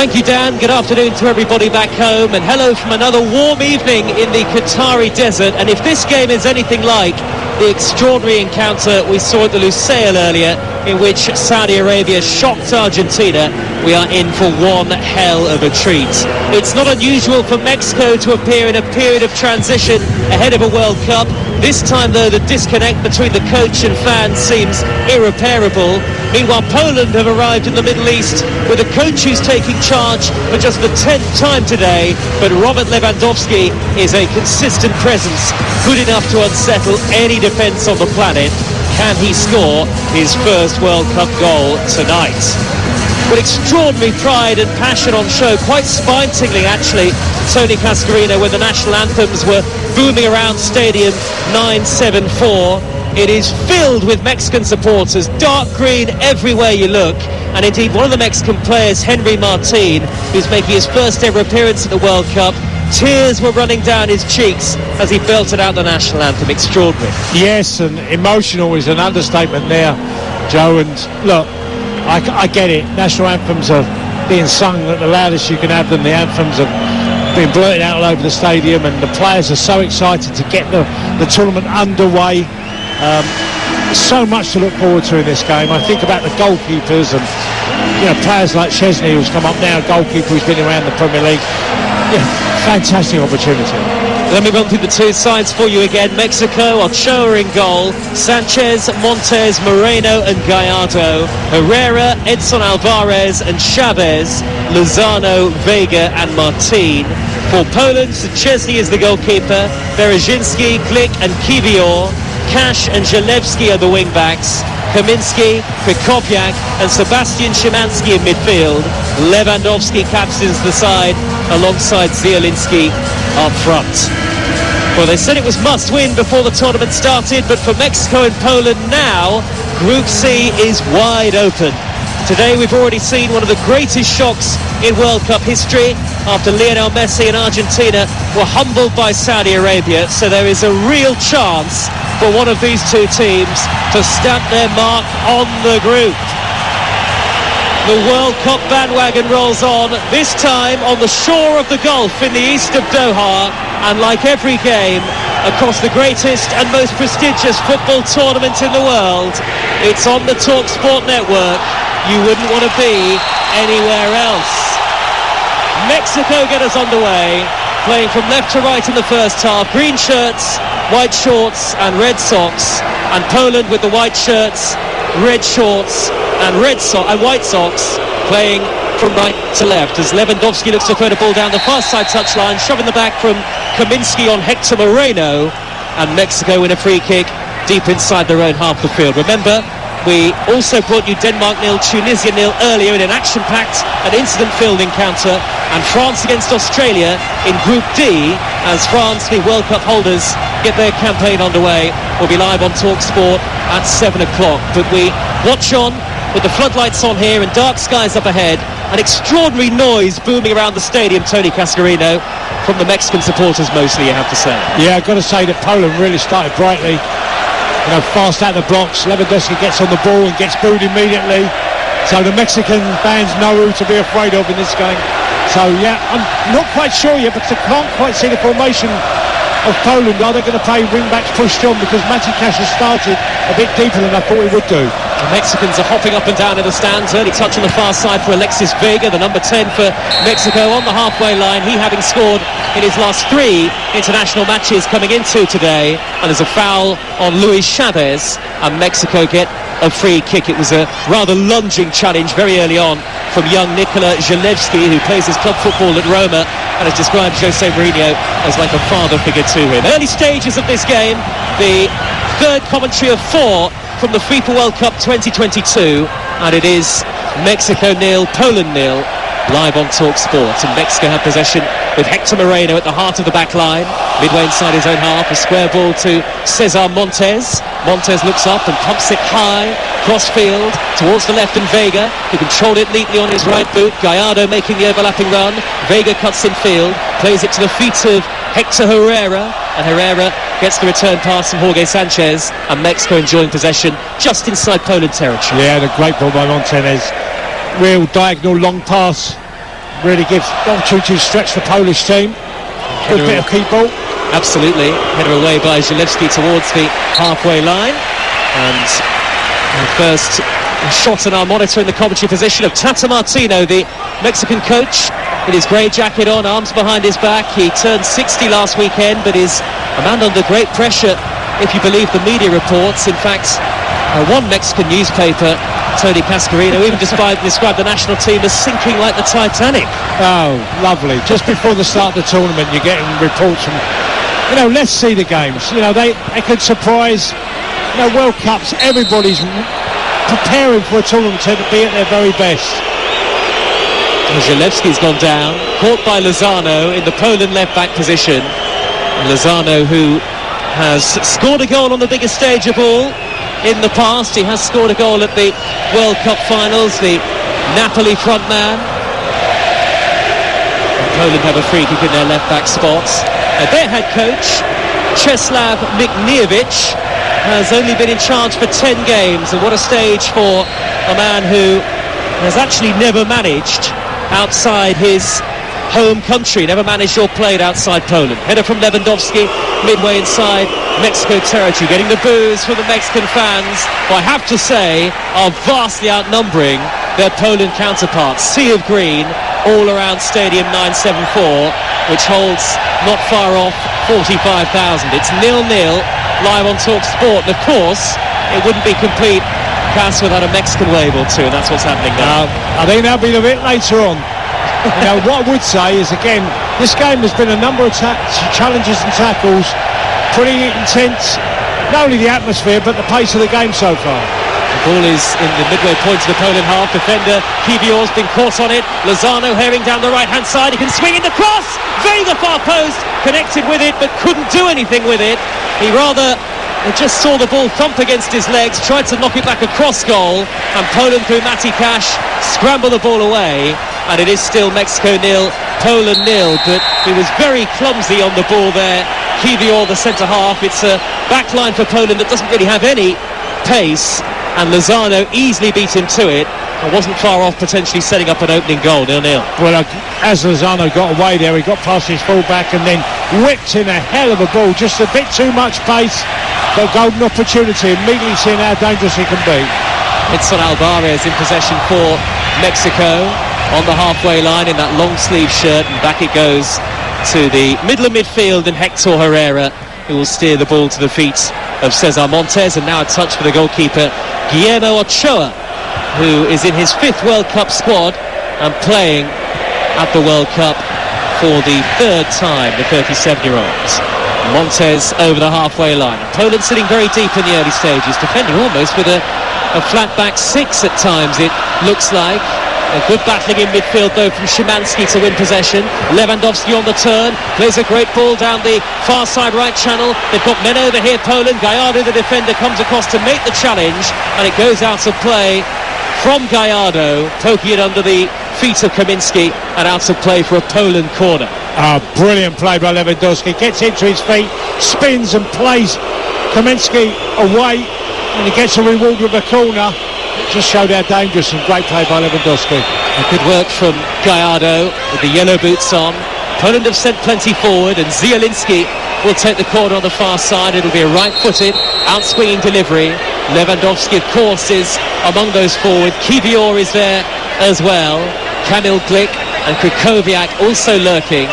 Thank you, Dan. Good afternoon to everybody back home, and hello from another warm evening in the Qatari desert. And if this game is anything like the extraordinary encounter we saw at the Lusail earlier, in which Saudi Arabia shocked Argentina, we are in for one hell of a treat. It's not unusual for Mexico to appear in a period of transition ahead of a World Cup. This time, though, the disconnect between the coach and fans seems irreparable. Meanwhile, Poland have arrived in the Middle East with a coach who's taking charge for just the 10th time today. But Robert Lewandowski is a consistent presence, good enough to unsettle any defence on the planet. Can he score his first World Cup goal tonight? With extraordinary pride and passion on show, quite spine-tingling actually, Tony Cascarino, when the national anthems were booming around Stadium 974. It is filled with Mexican supporters, dark green everywhere you look. And indeed, one of the Mexican players, Henry Martin, who's making his first ever appearance at the World Cup, tears were running down his cheeks as he belted out the national anthem. Extraordinary. Yes, and emotional is an understatement there, Joe. And look, I get it. National anthems are being sung at the loudest you can have them. The anthems have been blurted out all over the stadium, and the players are so excited to get the tournament underway. So much to look forward to in this game. I think about the goalkeepers and players like Chesney, who's come up now, goalkeeper who's been around the Premier League. Yeah, fantastic opportunity. Let me run through the two sides for you again. Mexico, Ochoa in goal, Sanchez, Montes, Moreno and Gallardo, Herrera, Edson Alvarez and Chavez, Lozano, Vega and Martin. For Poland, Szczesny is the goalkeeper, Berezinski, Glick and Kiwior, Cash and Zalewski are the wing-backs, Kaminski, Krychowiak and Sebastian Szymanski in midfield. Lewandowski captains the side alongside Zielinski up front. Well, they said it was must-win before the tournament started, but for Mexico and Poland now, Group C is wide open. Today we've already seen one of the greatest shocks in World Cup history after Lionel Messi and Argentina were humbled by Saudi Arabia, so there is a real chance for one of these two teams to stamp their mark on the group. The World Cup bandwagon rolls on, this time on the shore of the Gulf in the east of Doha, and like every game across the greatest and most prestigious football tournament in the world, it's on the TalkSport network. You wouldn't want to be anywhere else. Mexico get us underway, playing from left to right in the first half. Green shirts, white shorts and red socks, and Poland with the white shirts, red shorts and white socks, playing from right to left as Lewandowski looks to throw the ball down the far side touchline, shoving the back from Kaminski on Hector Moreno, and Mexico win a free kick deep inside their own half of the field. Remember, we also brought you Denmark 0, Tunisia 0 earlier in an action-packed and incident-filled encounter, and France against Australia in Group D as France, the World Cup holders, get their campaign underway. We'll be live on TalkSport at 7 o'clock. But we watch on with the floodlights on here and dark skies up ahead. An extraordinary noise booming around the stadium, Tony Cascarino, from the Mexican supporters mostly, you have to say. Yeah, I've got to say that Poland really started brightly. Fast out the blocks. Lewandowski gets on the ball and gets booed immediately. So the Mexican fans know who to be afraid of in this game. So yeah, I'm not quite sure yet, but I can't quite see the formation of Poland. Are they going to play wing-backs pushed on, because Maciej Cash has started a bit deeper than I thought he would do. The Mexicans are hopping up and down in the stands. Early touch on the far side for Alexis Vega, the number 10 for Mexico on the halfway line. He having scored in his last 3 international matches coming into today. And there's a foul on Luis Chavez, and Mexico get a free kick. It was a rather lunging challenge very early on from young Nikola Zalewski, who plays his club football at Roma and has described Jose Mourinho as like a father figure to him. Early stages of this game, the third commentary of 4 from the FIFA World Cup 2022, and it is Mexico 0, Poland 0, live on TalkSport. And Mexico have possession with Hector Moreno at the heart of the back line, midway inside his own half. A square ball to Cesar Montes. Montes looks up and pumps it high, cross-field, towards the left, and Vega, who controlled it neatly on his right boot. Gallardo making the overlapping run. Vega cuts in field, plays it to the feet of Hector Herrera, and Herrera gets the return pass from Jorge Sanchez, and Mexico enjoying possession just inside Poland territory. Yeah, the great ball by Montes. Real diagonal long pass really gives opportunity to stretch the Polish team. Good bit of keep ball. Absolutely. Header away by Zalewski towards the halfway line. And the first shot on our monitor in the commentary position of Tata Martino, the Mexican coach, with his grey jacket on, arms behind his back. He turned 60 last weekend, but is a man under great pressure, if you believe the media reports. In fact, one Mexican newspaper, Tony Cascarino, even described the national team as sinking like the Titanic. Oh, lovely. Just before the start of the tournament, you're getting reports from, let's see the games. They could surprise. World Cups, everybody's preparing for a tournament to be at their very best. Zalewski's gone down, caught by Lozano in the Poland left-back position. Lozano, who has scored a goal on the biggest stage of all in the past. He has scored a goal at the World Cup finals, the Napoli frontman. Poland have a free kick in their left-back spots. Their head coach, Czesław Michniewicz, has only been in charge for 10 games, and what a stage for a man who has actually never managed outside his home country, never managed or played outside Poland. Header from Lewandowski, midway inside Mexico territory, getting the boos from the Mexican fans, who I have to say are vastly outnumbering their Poland counterparts. Sea of green all around Stadium 974, which holds not far off 45,000. It's 0-0 live on Talk Sport, and of course it wouldn't be complete, Cass, without a Mexican wave or two, and that's what's happening now. I think that'll be a bit later on. What I would say is, again, this game has been a number of challenges and tackles, pretty intense, not only the atmosphere but the pace of the game so far. The ball is in the midway point of the Poland half. Defender Kiwior's been caught on it. Lozano herring down the right hand side. He can swing in the cross, Vega far post, connected with it but couldn't do anything with it. He rather just saw the ball thump against his legs, tried to knock it back across goal, and Poland through Mati Cash scrambled the ball away, and it is still Mexico 0, Poland 0, but he was very clumsy on the ball there. Kiwior, the centre half. It's a back line for Poland that doesn't really have any pace, and Lozano easily beat him to it and wasn't far off potentially setting up an opening goal. 0-0. Well, as Lozano got away there, he got past his full-back and then whipped in a hell of a ball, just a bit too much pace, but golden opportunity, immediately seeing how dangerous he can be. Edson Alvarez in possession for Mexico on the halfway line in that long sleeve shirt, and back it goes to the middle of midfield, and Hector Herrera, who will steer the ball to the feet of Cesar Montes, and now a touch for the goalkeeper Guillermo Ochoa, who is in his 5th World Cup squad and playing at the World Cup for the 3rd time, the 37-year-old. Montes over the halfway line. Poland sitting very deep in the early stages, defending almost with a flat back 6 at times, it looks like. A good battling in midfield though from Szymanski to win possession. Lewandowski on the turn, plays a great ball down the far side right channel. They've got men over here, Poland. Gallardo, the defender, comes across to make the challenge, and it goes out of play from Gallardo, poking it under the feet of Kaminski, and out of play for a Poland corner. Brilliant play by Lewandowski, gets into his feet, spins and plays Kaminski away, and he gets a reward with a corner. It just showed how dangerous, and great play by Lewandowski. Good work from Gallardo with the yellow boots on. Poland have sent plenty forward, and Zielinski will take the corner on the far side. It'll be a right-footed, out-swinging delivery. Lewandowski, of course, is among those forward. Kiwior is there as well. Kamil Glik and Krychowiak also lurking.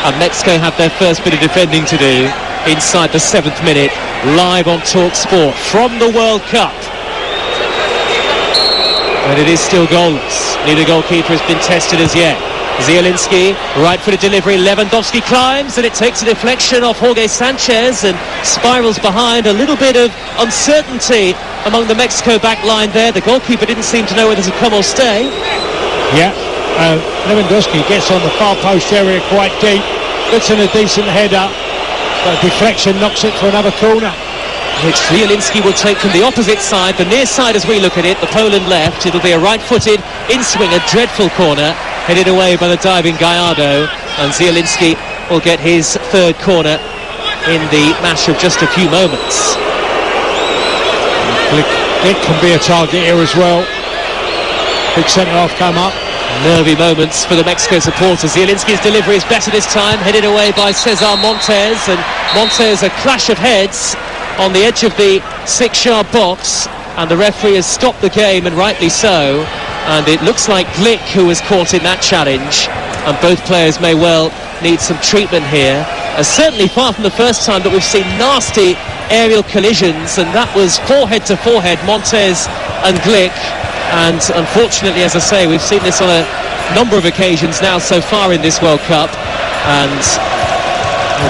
And Mexico have their first bit of defending to do inside the 7th minute, live on Talk Sport from the World Cup. And it is still goalless. Neither goalkeeper has been tested as yet. Zielinski, right-footed delivery. Lewandowski climbs, and it takes a deflection off Jorge Sanchez and spirals behind. A little bit of uncertainty among the Mexico back line there. The goalkeeper didn't seem to know whether to come or stay. Yeah, Lewandowski gets on the far post area quite deep, gets in a decent header, but deflection knocks it for another corner, which Zielinski will take from the opposite side, the near side as we look at it, the Poland left. It'll be a right-footed in-swing, a dreadful corner, headed away by the diving Gallardo, and Zielinski will get his 3rd corner in the matter of just a few moments. It can be a target here as well. Big centre-half come up. Nervy moments for the Mexico supporters. Zielinski's delivery is better this time, headed away by Cesar Montes, and Montes a clash of heads on the edge of the 6-yard box, and the referee has stopped the game, and rightly so. And it looks like Glick who was caught in that challenge, and both players may well need some treatment here. Certainly far from the first time that we've seen nasty aerial collisions, and that was forehead to forehead, Montes and Glick. And unfortunately, as I say, we've seen this on a number of occasions now so far in this World Cup, and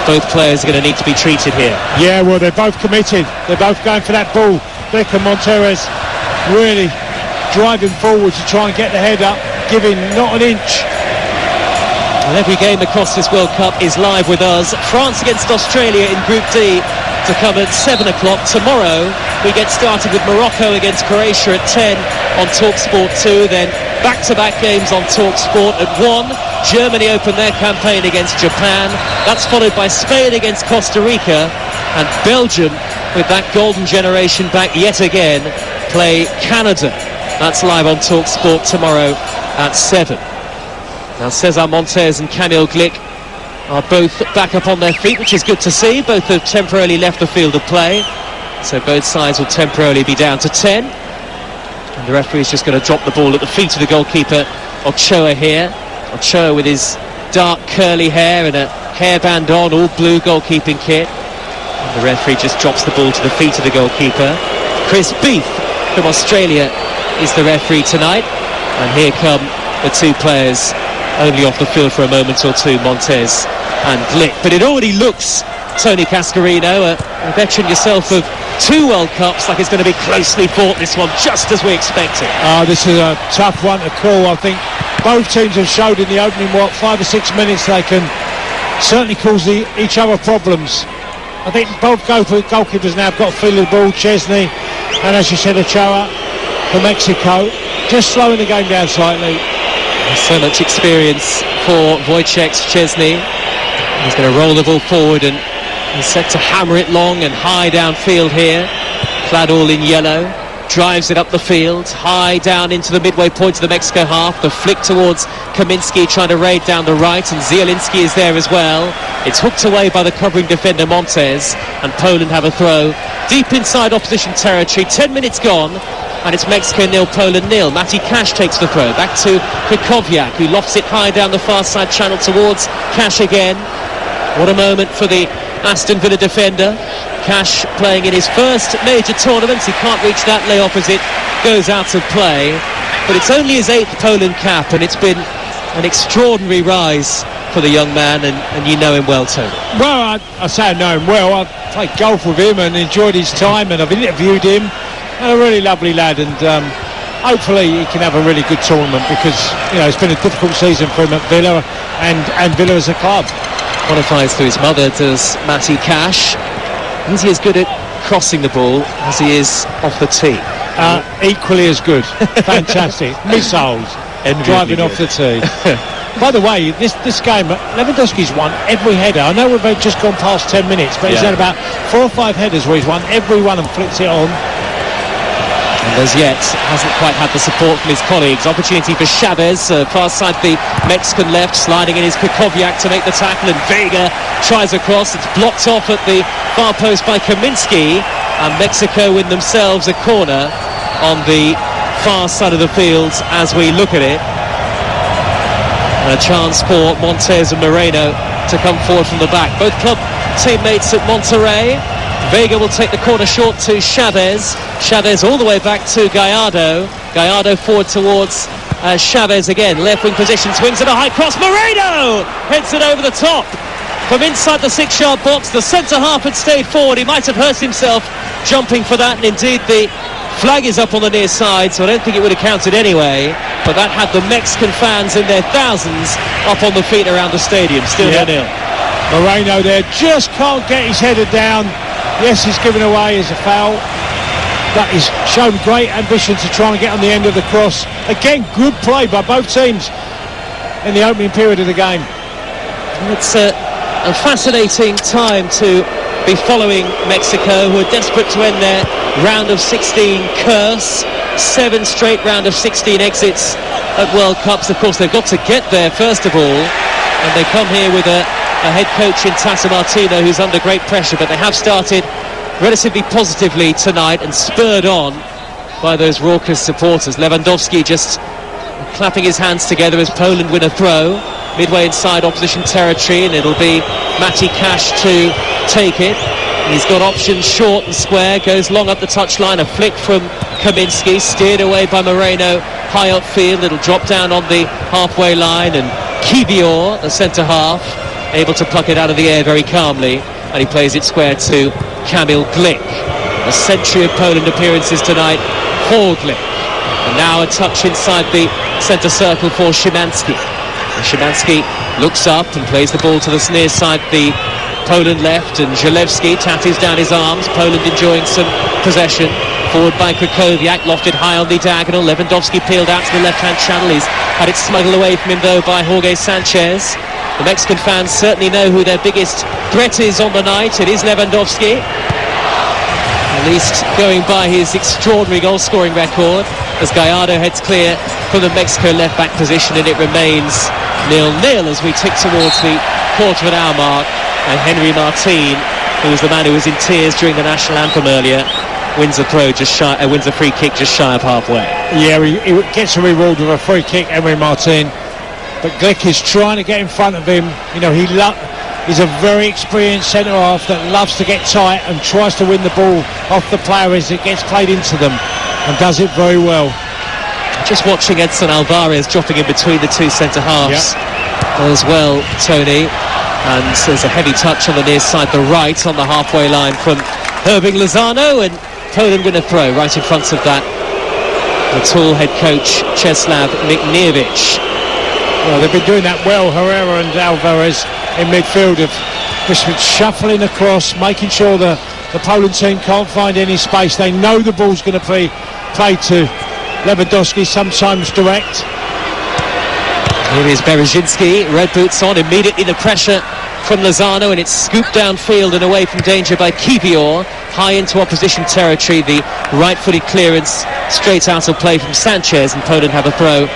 both players are going to need to be treated here. Yeah, well, they're both committed. They're both going for that ball. Glick and Montes really driving forward to try and get the head up, giving not an inch. And every game across this World Cup is live with us. France against Australia in Group D to come at 7 o'clock. Tomorrow we get started with Morocco against Croatia at 10 on TalkSport 2. Then back-to-back games on TalkSport at 1. Germany open their campaign against Japan. That's followed by Spain against Costa Rica. And Belgium, with that golden generation back yet again, play Canada. That's live on TalkSport tomorrow at 7. Now Cesar Montes and Kamil Glick are both back up on their feet, which is good to see. Both have temporarily left the field of play, so both sides will temporarily be down to 10. And the referee is just going to drop the ball at the feet of the goalkeeper, Ochoa here. Ochoa with his dark curly hair and a hairband on, all blue goalkeeping kit. And the referee just drops the ball to the feet of the goalkeeper. Chris Beath from Australia is the referee tonight. And here come the two players, only off the field for a moment or two, Montes and Glick. But it already looks, Tony Cascarino, a veteran yourself of 2 World Cups, like it's going to be closely fought, this one, just as we expected. This is a tough one to call. I think both teams have showed in the opening, 5 or 6 minutes, they can certainly cause each other problems. I think both goalkeepers now have got a feel of the ball. Chesney and, as you said, Ochoa for Mexico, just slowing the game down slightly. So much experience for Wojciech Szczesny. He's going to roll the ball forward, and he's set to hammer it long and high downfield here. Clad all in yellow, drives it up the field, high down into the midway point of the Mexico half. The flick towards Kaminski, trying to raid down the right, and Zielinski is there as well. It's hooked away by the covering defender Montes, and Poland have a throw deep inside opposition territory. 10 minutes gone, and it's Mexico 0, Poland 0. Matty Cash takes the throw back to Krychowiak, who lofts it high down the far side channel towards Cash again. What a moment for the Aston Villa defender. Cash playing in his first major tournament. He can't reach that layoff as it goes out of play, but it's only his 8th Poland cap, and it's been an extraordinary rise for the young man, and you know him well, Tony. Well, I say I know him well. I played golf with him and enjoyed his time, and I've interviewed him. A really lovely lad, and hopefully he can have a really good tournament, because it's been a difficult season for him at Villa and Villa as a club. Qualifies through his mother, does Matty Cash. Is he as good at crossing the ball as he is off the tee? Equally as good. Fantastic. Missiles driving off the tee. By the way, this game, Lewandowski's won every header. I know we've just gone past 10 minutes, but he's had about 4 or 5 headers where he's won every one and flicked it on. And as yet hasn't quite had the support from his colleagues. Opportunity for Chavez, far side the Mexican left, sliding in his Krychowiak to make the tackle, and Vega tries across. It's blocked off at the far post by Kaminski, and Mexico win themselves a corner on the far side of the field as we look at it. And a chance for Montes and Moreno to come forward from the back. Both club teammates at Monterrey. Vega will take the corner short to Chavez. Chavez all the way back to Gallardo. Gallardo forward towards Chavez again. Left wing position, swings at a high cross. Moreno heads it over the top. From inside the 6-yard box, the centre half had stayed forward. He might have hurt himself jumping for that, and indeed the flag is up on the near side, so I don't think it would have counted anyway. But that had the Mexican fans in their thousands up on the feet around the stadium. Still 0-0. Moreno there just can't get his header down. Yes, he's given away as a foul, but he's shown great ambition to try and get on the end of the cross. Again, good play by both teams in the opening period of the game. It's a fascinating time to be following Mexico, who are desperate to end their round of 16 curse. 7 straight round of 16 exits at World Cups. Of course, they've got to get there first of all, and they come here with a head coach in Tata Martino who's under great pressure, but they have started relatively positively tonight and spurred on by those raucous supporters. Lewandowski just clapping his hands together as Poland win a throw midway inside opposition territory, and it'll be Maciej Kasz to take it. He's got options short and square, goes long up the touchline, a flick from Kaminski, steered away by Moreno high upfield. It'll drop down on the halfway line, and Kiwior, the centre half, able to pluck it out of the air very calmly, and he plays it square to Kamil Glik. A century of Poland appearances tonight for Glik. And now a touch inside the centre circle for Szymanski. And Szymanski looks up and plays the ball to the near side, the Poland left, and Zalewski tatties down his arms. Poland enjoying some possession. Forward by Krychowiak, lofted high on the diagonal. Lewandowski peeled out to the left-hand channel. He's had it smuggled away from him though by Jorge Sanchez. The Mexican fans certainly know who their biggest threat is on the night. It is Lewandowski, at least going by his extraordinary goal-scoring record, as Gallardo heads clear from the Mexico left-back position, and it remains 0-0 as we tick towards the quarter of an hour mark. And Henry Martin, who was the man who was in tears during the national anthem earlier, wins a free kick just shy of halfway. Yeah, he gets a reward with a free kick, Henry Martin. But Glik is trying to get in front of him. You know, he's a very experienced centre-half that loves to get tight and tries to win the ball off the player as it gets played into them, and does it very well. Just watching Edson Alvarez dropping in between the two centre-halves as well, Tony. And there's a heavy touch on the near side, the right, on the halfway line from Herbing Lozano, and Poland win a throw right in front of that. The tall head coach, Czesław Michniewicz. Well, they've been doing that well, Herrera and Alvarez in midfield, of just shuffling across, making sure the Poland team can't find any space. They know the ball's going to be played to Lewandowski, sometimes direct. Here is Berezinski, red boots on, immediately the pressure from Lozano, and it's scooped downfield and away from danger by Kiwior, high into opposition territory. The right-footed clearance straight out of play from Sanchez, and Poland have a throw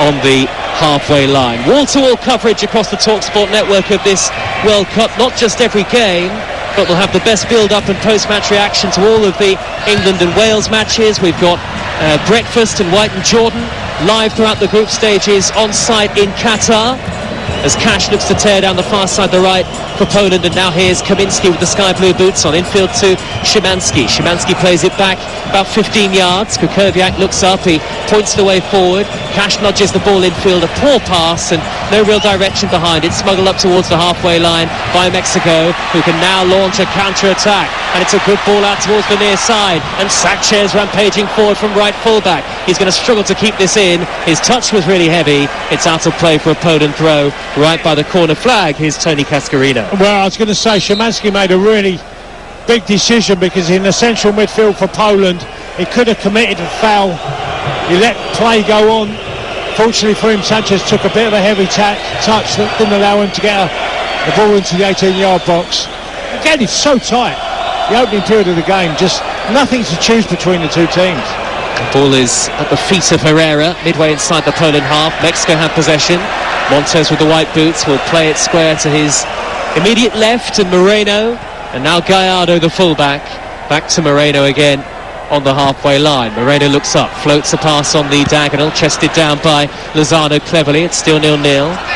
on the halfway line. Wall-to-wall coverage across the TalkSport network of this World Cup, not just every game, but we'll have the best build-up and post-match reaction to all of the England and Wales matches. We've got breakfast in White and Jordan, live throughout the group stages on site in Qatar, as Kasz looks to tear down the far side, the right for Poland. And now here's Kaminski with the sky blue boots on, infield to Szymanski. Szymanski plays it back about 15 yards. Krychowiak looks up, he points the way forward. Kasz nudges the ball infield, a poor pass and no real direction behind it. Smuggled up towards the halfway line by Mexico, who can now launch a counter-attack. And it's a good ball out towards the near side, and Sanchez rampaging forward from right fullback. He's going to struggle to keep this in. His touch was really heavy. It's out of play for a Poland throw right by the corner flag. Here's Tony Cascarino. Well, I was going to say, Szymanski made a really big decision, because in the central midfield for Poland, he could have committed a foul. He let play go on. Fortunately for him, Sanchez took a bit of a heavy touch that didn't allow him to get the ball into the 18-yard box. Again, it's so tight. The opening period of the game, just nothing to choose between the two teams. The ball is at the feet of Herrera, midway inside the Poland half. Mexico have possession. Montes with the white boots will play it square to his immediate left, and Moreno, and now Gallardo, the fullback, back to Moreno again on the halfway line. Moreno looks up, floats a pass on the diagonal, chested down by Lozano cleverly. It's still 0-0.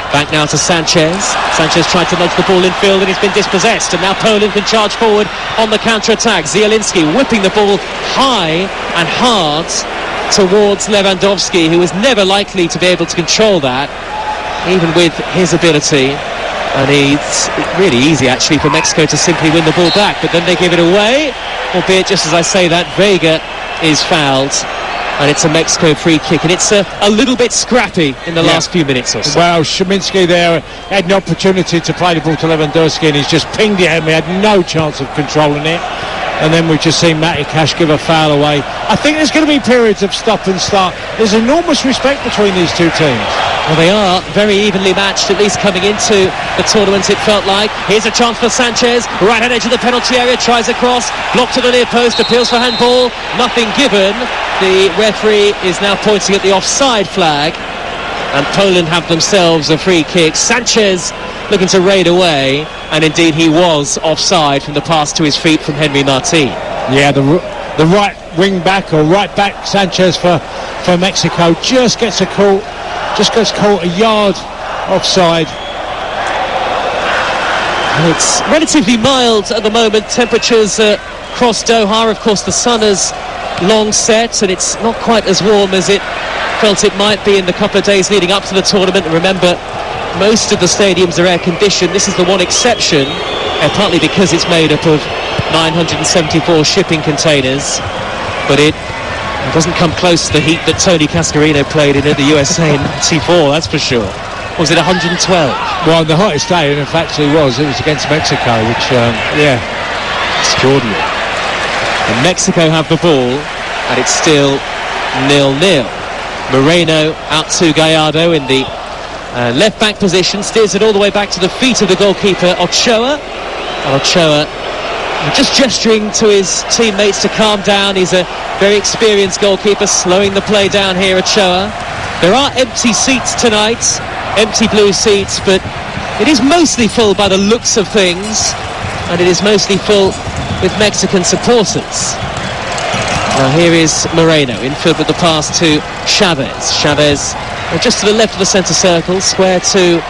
Back now to Sanchez. Sanchez tried to nudge the ball infield, and he's been dispossessed, and now Poland can charge forward on the counter-attack. Zielinski whipping the ball high and hard towards Lewandowski, who was never likely to be able to control that, even with his ability. And it's really easy actually for Mexico to simply win the ball back, but then they give it away, albeit just as I say that, Vega is fouled, and it's a Mexico free kick, and it's a little bit scrappy in the last few minutes or so. Well, Szymanski there had an opportunity to play the ball to Lewandowski, and he's just pinged it at me, had no chance of controlling it. And then we've just seen Maciej Kasz give a foul away. I think there's going to be periods of stop and start. There's enormous respect between these two teams. Well, they are very evenly matched, at least coming into the tournament, it felt like. Here's a chance for Sanchez, right-hand edge of the penalty area, tries a cross, blocked at the near post, appeals for handball, nothing given. The referee is now pointing at the offside flag, and Poland have themselves a free kick. Sanchez looking to raid away, and indeed he was offside from the pass to his feet from Henry Martin. Yeah, the right wing back or right back Sanchez for Mexico just gets caught a yard offside. It's relatively mild at the moment. Temperatures across Doha, of course the sun has long set and it's not quite as warm as it felt it might be in the couple of days leading up to the tournament. And remember, most of the stadiums are air conditioned. This is the one exception, partly because it's made up of 974 shipping containers, but it doesn't come close to the heat that Tony Cascarino played in at the USA in 94, that's for sure. Or was it 112? Well, the hottest day, and in fact it was against Mexico, which, extraordinary. And Mexico have the ball, and it's still 0-0. Moreno out to Gallardo in the left-back position, steers it all the way back to the feet of the goalkeeper, Ochoa. And Ochoa just gesturing to his teammates to calm down. He's a very experienced goalkeeper, slowing the play down here, Ochoa. There are empty seats tonight, empty blue seats, but it is mostly full by the looks of things, and it is mostly full with Mexican supporters. Now here is Moreno, infield with the pass to Chavez. Chavez just to the left of the centre circle, square to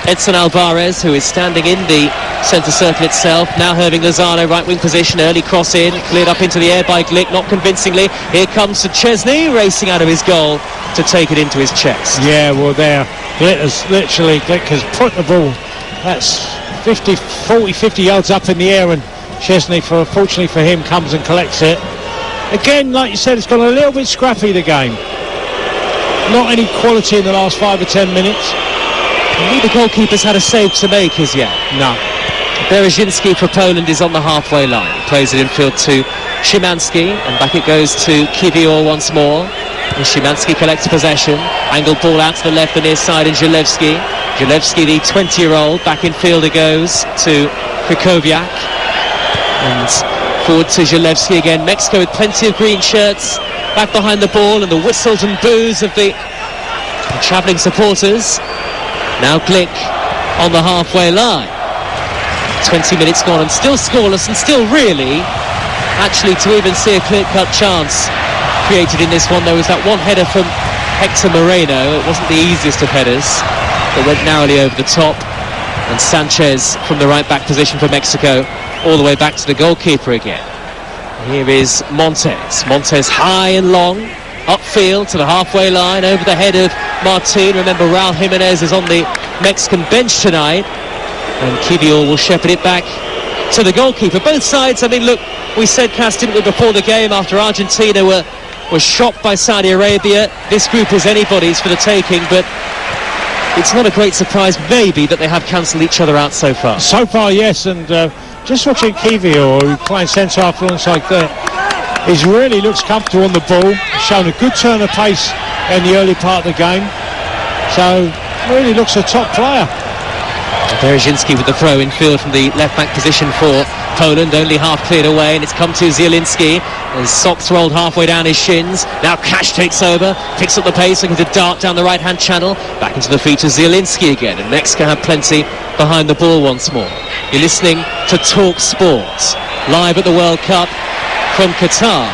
Edson Alvarez, who is standing in the centre circle itself. Now Herving Lozano, right wing position, early cross in, cleared up into the air by Glick, not convincingly. Here comes Szczesny, racing out of his goal to take it into his chest. Yeah, well there, Glick has put the ball, that's 50 yards up in the air, and Szczesny, fortunately for him, comes and collects it. Again, like you said, it's gone a little bit scrappy, the game. Not any quality in the last 5 or 10 minutes. Neither goalkeeper's had a save to make as yet. No. Berezinski for Poland is on the halfway line. He plays it infield to Szymanski, and back it goes to Kiwior once more. And Szymanski collects possession. Angled ball out to the left, the near side, and Zalewski. Zalewski, the 20-year-old, back in field it goes to Krychowiak. And forward to Zalewski again. Mexico with plenty of green shirts back behind the ball, and the whistles and boos of the travelling supporters. Now Glick on the halfway line. 20 minutes gone and still scoreless, and still really, actually, to even see a clear-cut chance created in this one. There was that one header from Hector Moreno. It wasn't the easiest of headers, but went narrowly over the top. And Sanchez from the right-back position for Mexico, all the way back to the goalkeeper again. Here is Montes. Montes high and long, upfield to the halfway line, over the head of Martin. Remember, Raul Jimenez is on the Mexican bench tonight, and Kiwior will shepherd it back to the goalkeeper. Both sides, I mean, look, we said, Cass, didn't we, before the game, after Argentina were shocked by Saudi Arabia, this group is anybody's for the taking, but it's not a great surprise, maybe, that they have cancelled each other out so far. So far, yes, and just watching Kiwior, who playing centre-half alongside there, he really looks comfortable on the ball, shown a good turn of pace in the early part of the game, so really looks a top player. Berezinski with the throw in field from the left-back position for Poland, only half cleared away, and it's come to Zielinski. His socks rolled halfway down his shins. Now Cash takes over, picks up the pace, looking to dart down the right-hand channel, back into the feet of Zielinski again, and Mexico have plenty behind the ball once more. You're listening to Talk Sport, live at the World Cup from Qatar.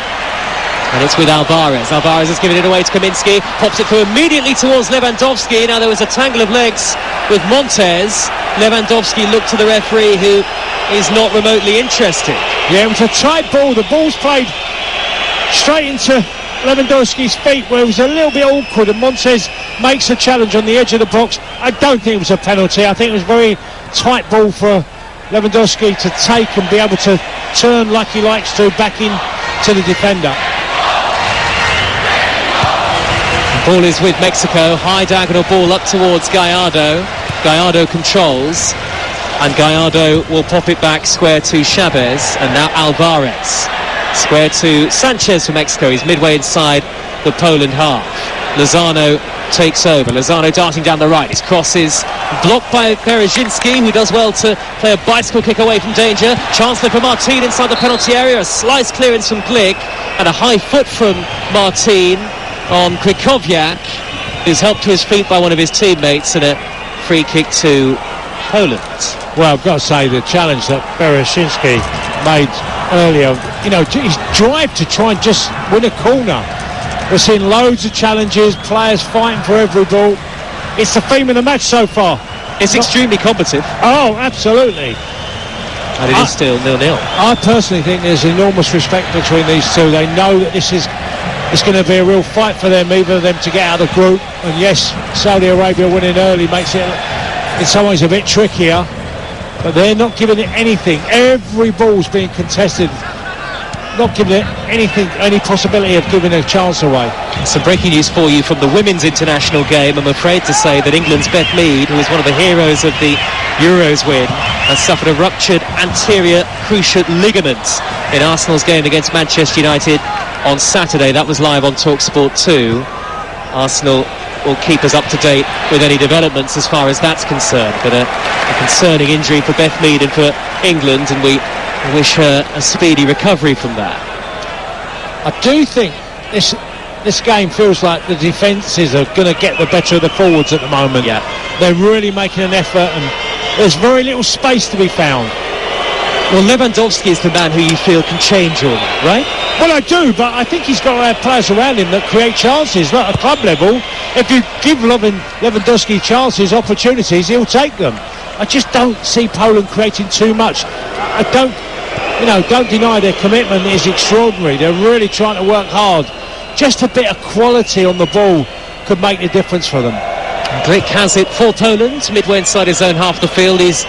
And it's with Alvarez. Alvarez has given it away to Kaminski, pops it through immediately towards Lewandowski. Now there was a tangle of legs with Montes. Lewandowski looked to the referee, who is not remotely interested. Yeah, it was a tight ball. The ball's played straight into Lewandowski's feet, where it was a little bit awkward, and Montes makes a challenge on the edge of the box. I don't think it was a penalty. I think it was a very tight ball for Lewandowski to take and be able to turn, like he likes to, back in to the defender. Ball is with Mexico, high diagonal ball up towards Gallardo. Gallardo controls, and Gallardo will pop it back square to Chavez, and now Alvarez. Square to Sanchez for Mexico. He's midway inside the Poland half. Lozano takes over. Lozano darting down the right. His cross is blocked by Berezhinski, who does well to play a bicycle kick away from danger. Chancellor for Martin inside the penalty area. A slice clearance from Glick and a high foot from Martin on Krychowiak, who's helped to his feet by one of his teammates, and a free kick to Poland. Well, I've got to say the challenge that Berezhinski made earlier, his drive to try and just win a corner. We're seeing loads of challenges, players fighting for every ball. It's the theme of the match so far. It's extremely combative. Oh, absolutely. And it is still 0-0. I personally think there's enormous respect between these two. They know that it's going to be a real fight for them, either of them to get out of the group. And yes, Saudi Arabia winning early makes it in some ways a bit trickier, but they're not giving it anything. Every ball's being contested, not giving it anything, any possibility of giving a chance away. Some breaking news for you from the women's international game. I'm afraid to say that England's Beth Mead, who was one of the heroes of the Euros win, has suffered a ruptured anterior cruciate ligament in Arsenal's game against Manchester United on Saturday. That was live on TalkSport 2. Arsenal will keep us up to date with any developments as far as that's concerned, but a concerning injury for Beth Mead and for England, and we wish her a speedy recovery from that. I do think this game feels like the defences are going to get the better of the forwards at the moment. Yeah, they're really making an effort, and there's very little space to be found. Well, Lewandowski is the man who you feel can change all that, right? Well, I do, but I think he's got to have players around him that create chances. Not at club level. If you give Lewandowski chances, opportunities, he'll take them. I just don't see Poland creating too much. I don't deny their commitment is extraordinary. They're really trying to work hard. Just a bit of quality on the ball could make the difference for them. Glick has it for Poland, midway inside his own half the field. He's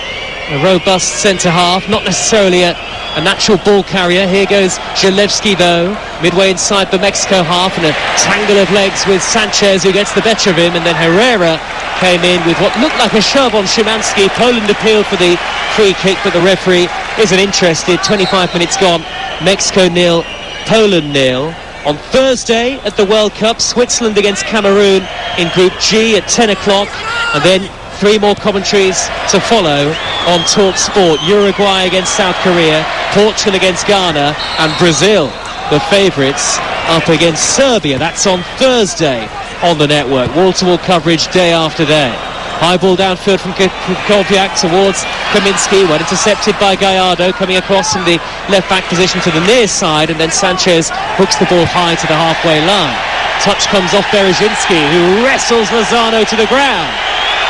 a robust centre-half, not necessarily a natural ball carrier. Here goes Zalewski, though, midway inside the Mexico half, and a tangle of legs with Sanchez, who gets the better of him, and then Herrera came in with what looked like a shove on Szymanski. Poland appealed for the free kick, but the referee isn't interested. 25 minutes gone, Mexico 0, Poland 0. On Thursday at the World Cup, Switzerland against Cameroon in Group G at 10 o'clock, and then 3 more commentaries to follow on TalkSport. Uruguay against South Korea, Portugal against Ghana, and Brazil, the favourites, up against Serbia. That's on Thursday on the network. Wall-to-wall coverage day after day. High ball downfield from Krychowiak towards Kaminski, well intercepted by Gallardo, coming across from the left-back position to the near side, and then Sanchez hooks the ball high to the halfway line. Touch comes off Berezhinski, who wrestles Lozano to the ground.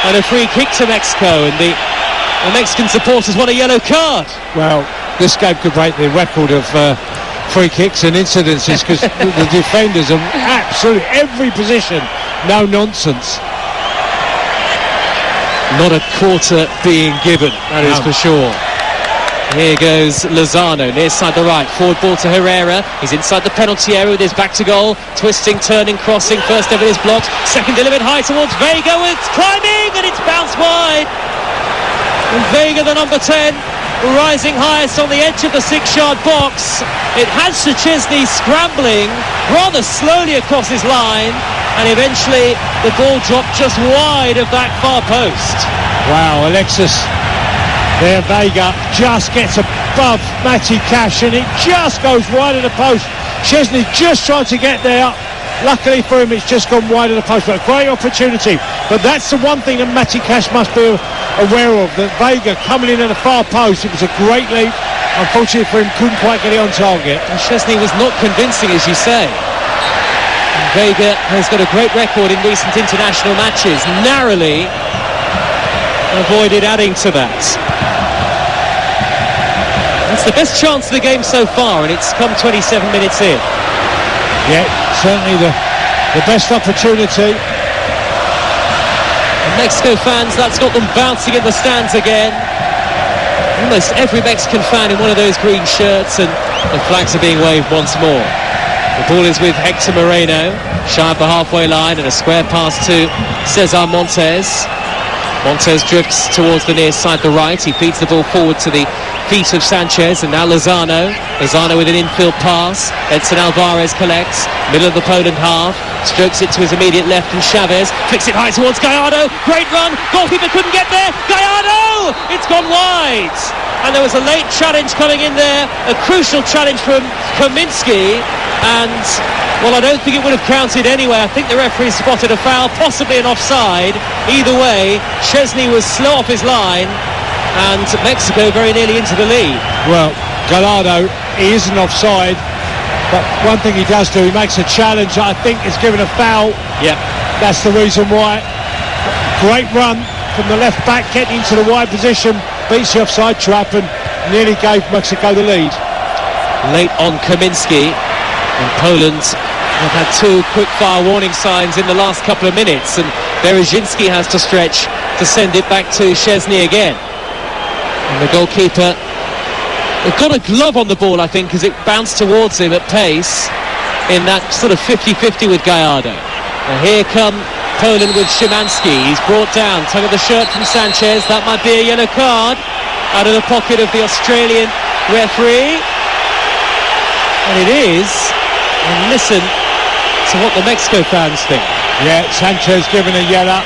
And a free kick to Mexico, and the Mexican supporters want a yellow card. Well, this game could break the record of free kicks and incidences, because the defenders are absolutely every position, no nonsense. Not a quarter being given, that is for sure. Here goes Lozano, near side the right, forward ball to Herrera. He's inside the penalty area with his back to goal, twisting, turning, crossing. First ever is blocked, second delivered high towards Vega, it's climbing and it's bounced wide. And Vega, the number 10, rising highest on the edge of the 6-yard box. It has Szczesny scrambling rather slowly across his line, and eventually the ball dropped just wide of that far post. Wow, Alexis, there Vega just gets above Matty Cash, and it just goes wide of the post. Szczesny just trying to get there. Luckily for him, it's just gone wide of the post, but a great opportunity. But that's the one thing that Matty Cash must be aware of, that Vega coming in at the far post, it was a great leap. Unfortunately for him, couldn't quite get it on target. And Szczesny was not convincing, as you say. And Vega has got a great record in recent international matches, narrowly avoided adding to that. That's the best chance of the game so far, and it's come 27 minutes in. Yeah, certainly the best opportunity. And Mexico fans, that's got them bouncing in the stands again. Almost every Mexican fan in one of those green shirts, and the flags are being waved once more. The ball is with Hector Moreno, shy of the halfway line, and a square pass to Cesar Montes. Montes drifts towards the near side, the right. He feeds the ball forward to the feet of Sanchez, and now Lozano with an infield pass. Edson Alvarez collects, middle of the Poland half, strokes it to his immediate left, and Chavez flicks it high towards Gallardo. Great run, goalkeeper couldn't get there. Gallardo, it's gone wide, and there was a late challenge coming in there, a crucial challenge from Kaminski, and well, I don't think it would have counted anyway. I think the referee spotted a foul, possibly an offside. Either way, Szczesny was slow off his line, and Mexico very nearly into the lead. Well, Gallardo, he isn't offside, but one thing he does do, he makes a challenge. I think is given a foul. Yeah, that's the reason why. Great run from the left back, getting into the wide position, beats the offside trap, and nearly gave Mexico the lead. Late on Kaminski, and Poland have had two quick-fire warning signs in the last couple of minutes, and Berezinski has to stretch to send it back to Szczesny again. And the goalkeeper got a glove on the ball, I think, as it bounced towards him at pace in that sort of 50-50 with Gallardo. And here come Poland with Szymanski. He's brought down, tug of the shirt from Sanchez. That might be a yellow card out of the pocket of the Australian referee. And it is. And listen to what the Mexico fans think. Yeah, Sanchez given a yellow.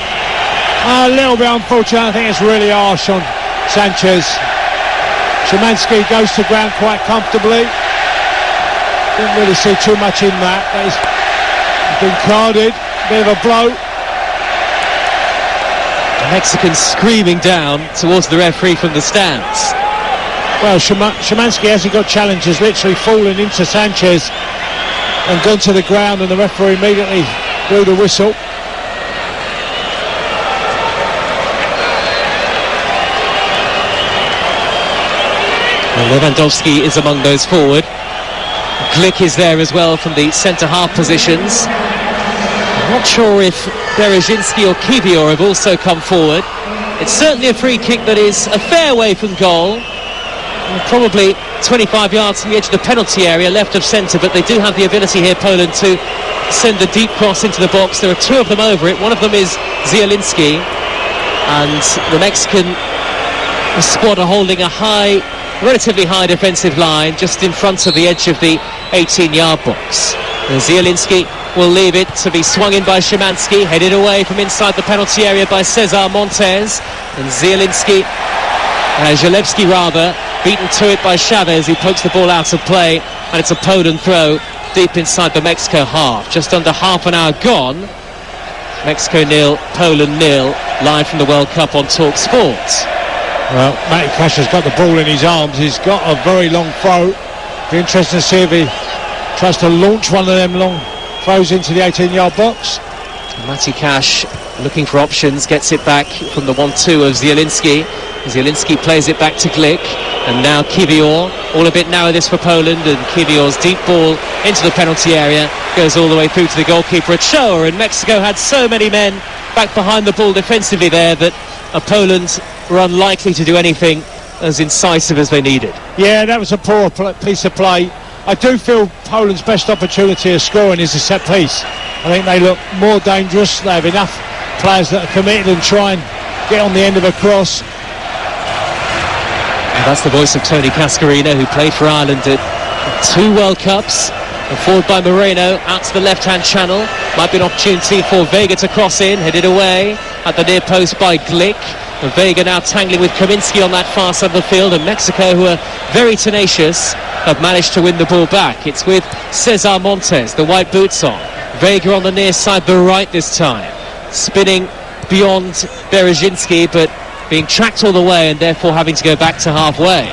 A little bit unfortunate. I think it's really harsh on Sanchez. Szymanski goes to ground quite comfortably. Didn't really see too much in that. He's been carded. Bit of a blow. The Mexicans screaming down towards the referee from the stands. Well, Szymanski hasn't got challenges, literally fallen into Sanchez and gone to the ground, and the referee immediately blew the whistle. Well, Lewandowski is among those forward. Glick is there as well from the centre-half positions. I'm not sure if Berezinski or Kivior have also come forward. It's certainly a free kick that is a fair way from goal. Probably 25 yards from the edge of the penalty area, left of centre, but they do have the ability here, Poland, to send the deep cross into the box. There are two of them over it. One of them is Zielinski, and the Mexican squad are holding a relatively high defensive line just in front of the edge of the 18-yard box. And Zielinski will leave it to be swung in by Szymanski, headed away from inside the penalty area by Cesar Montes, and Zielinski, Zalewski rather, beaten to it by Chavez, who pokes the ball out of play, and it's a Poland throw deep inside the Mexico half. Just under half an hour gone. Mexico 0, Poland 0, live from the World Cup on Talk Sports. Well, Matty Cash has got the ball in his arms. He's got a very long throw. Be interesting to see if he tries to launch one of them long throws into the 18-yard box. Matty Cash looking for options, gets it back from the 1-2 of Zielinski. Zielinski plays it back to Glick, and now Kivior. All a bit narrow this for Poland, and Kivior's deep ball into the penalty area goes all the way through to the goalkeeper Ochoa, and Mexico had so many men back behind the ball defensively there that Poland were unlikely to do anything as incisive as they needed. Yeah, that was a poor piece of play. I do feel Poland's best opportunity of scoring is a set piece. I think they look more dangerous. They have enough players that are committed and try and get on the end of a cross. And that's the voice of Tony Cascarino, who played for Ireland at 2 World Cups. And forward by Moreno, out to the left-hand channel. Might be an opportunity for Vega to cross in, headed away at the near post by Glick. And Vega now tangling with Kaminski on that far side of the field, and Mexico, who are very tenacious, have managed to win the ball back. It's with Cesar Montes, the white boots on. Vega on the near side, the right this time. Spinning beyond Berezinski, but being tracked all the way and therefore having to go back to halfway.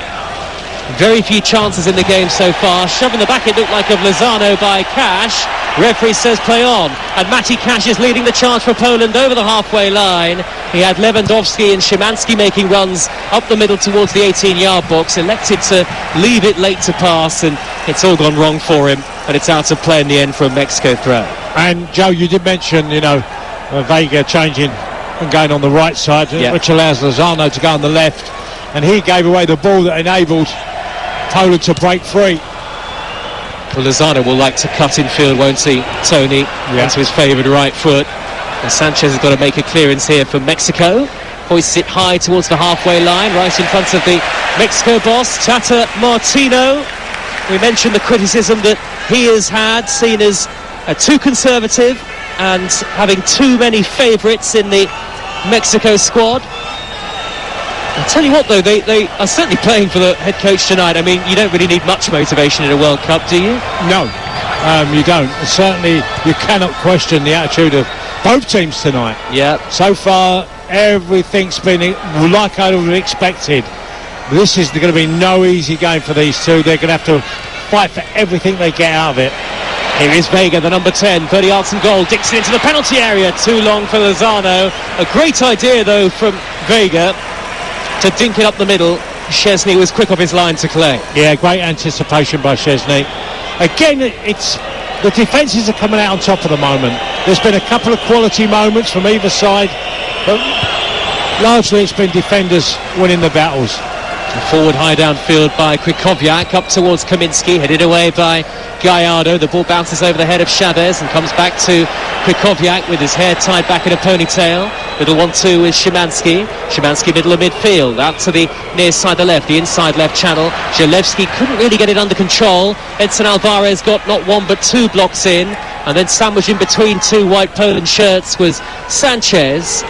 Very few chances in the game so far. Shoving the back, it looked like, of Lozano by Cash. Referee says play on, and Matty Cash is leading the charge for Poland over the halfway line. He had Lewandowski and Szymanski making runs up the middle towards the 18-yard box, elected to leave it late to pass, and it's all gone wrong for him, and it's out of play in the end for a Mexico throw. And Joe, you did mention, Vega changing and going on the right side, which allows Lozano to go on the left, and he gave away the ball that enabled Poland to break free. Well, Lozano will like to cut in field, won't he, Tony? Onto his favoured right foot. And Sanchez has got to make a clearance here for Mexico. hoists it high towards the halfway line, right in front of the Mexico boss, Tata Martino. We mentioned the criticism that he has had, seen as too conservative and having too many favourites in the Mexico squad. I tell you what, though, they are certainly playing for the head coach tonight. I mean, you don't really need much motivation in a World Cup, do you? No, you don't. Certainly, you cannot question the attitude of both teams tonight. Yeah. So far, everything's been like I would have expected. This is going to be no easy game for these two. They're going to have to fight for everything they get out of it. Here is Vega, the number 10, 30 yards from goal. Dixon into the penalty area. Too long for Lozano. A great idea, though, from Vega to dink it up the middle. Szczesny was quick off his line to Clay. Yeah, great anticipation by Szczesny. Again, it's the defences are coming out on top at the moment. There's been a couple of quality moments from either side, but largely it's been defenders winning the battles. A forward high downfield by Krychowiak, up towards Kaminski, headed away by Gallardo. The ball bounces over the head of Chavez and comes back to Krychowiak with his hair tied back in a ponytail. Little 1-2 with Szymanski. Szymanski middle of midfield, out to the near side the left, the inside left channel. Zalewski couldn't really get it under control. Edson Alvarez got not one but two blocks in, and then sandwiched in between two white Poland shirts was Sanchez,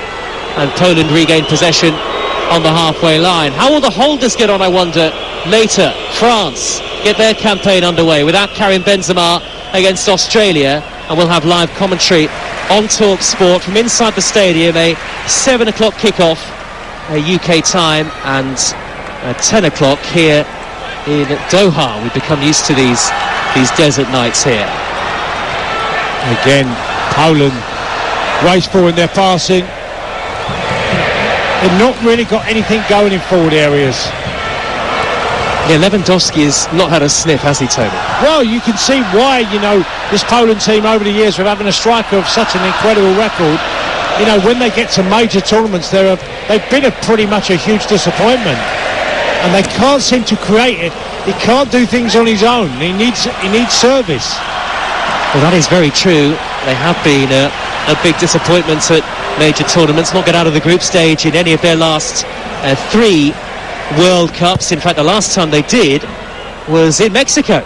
and Poland regained possession on the halfway line. How will the holders get on, I wonder, later? France get their campaign underway without Karim Benzema against Australia, and we'll have live commentary on Talk Sport from inside the stadium. A 7 o'clock kickoff, UK time, and 10 o'clock here in Doha. We've become used to these desert nights here. Again, Poland wasteful in their passing. They've not really got anything going in forward areas. Yeah, Lewandowski has not had a sniff, has he, Tony? Well, you can see why, this Poland team over the years with having a striker of such an incredible record, when they get to major tournaments, they've been pretty much a huge disappointment. And they can't seem to create it. He can't do things on his own. He needs service. Well, that is very true. They have been a big disappointment at major tournaments, not get out of the group stage in any of their last 3 World Cups. In fact, the last time they did was in Mexico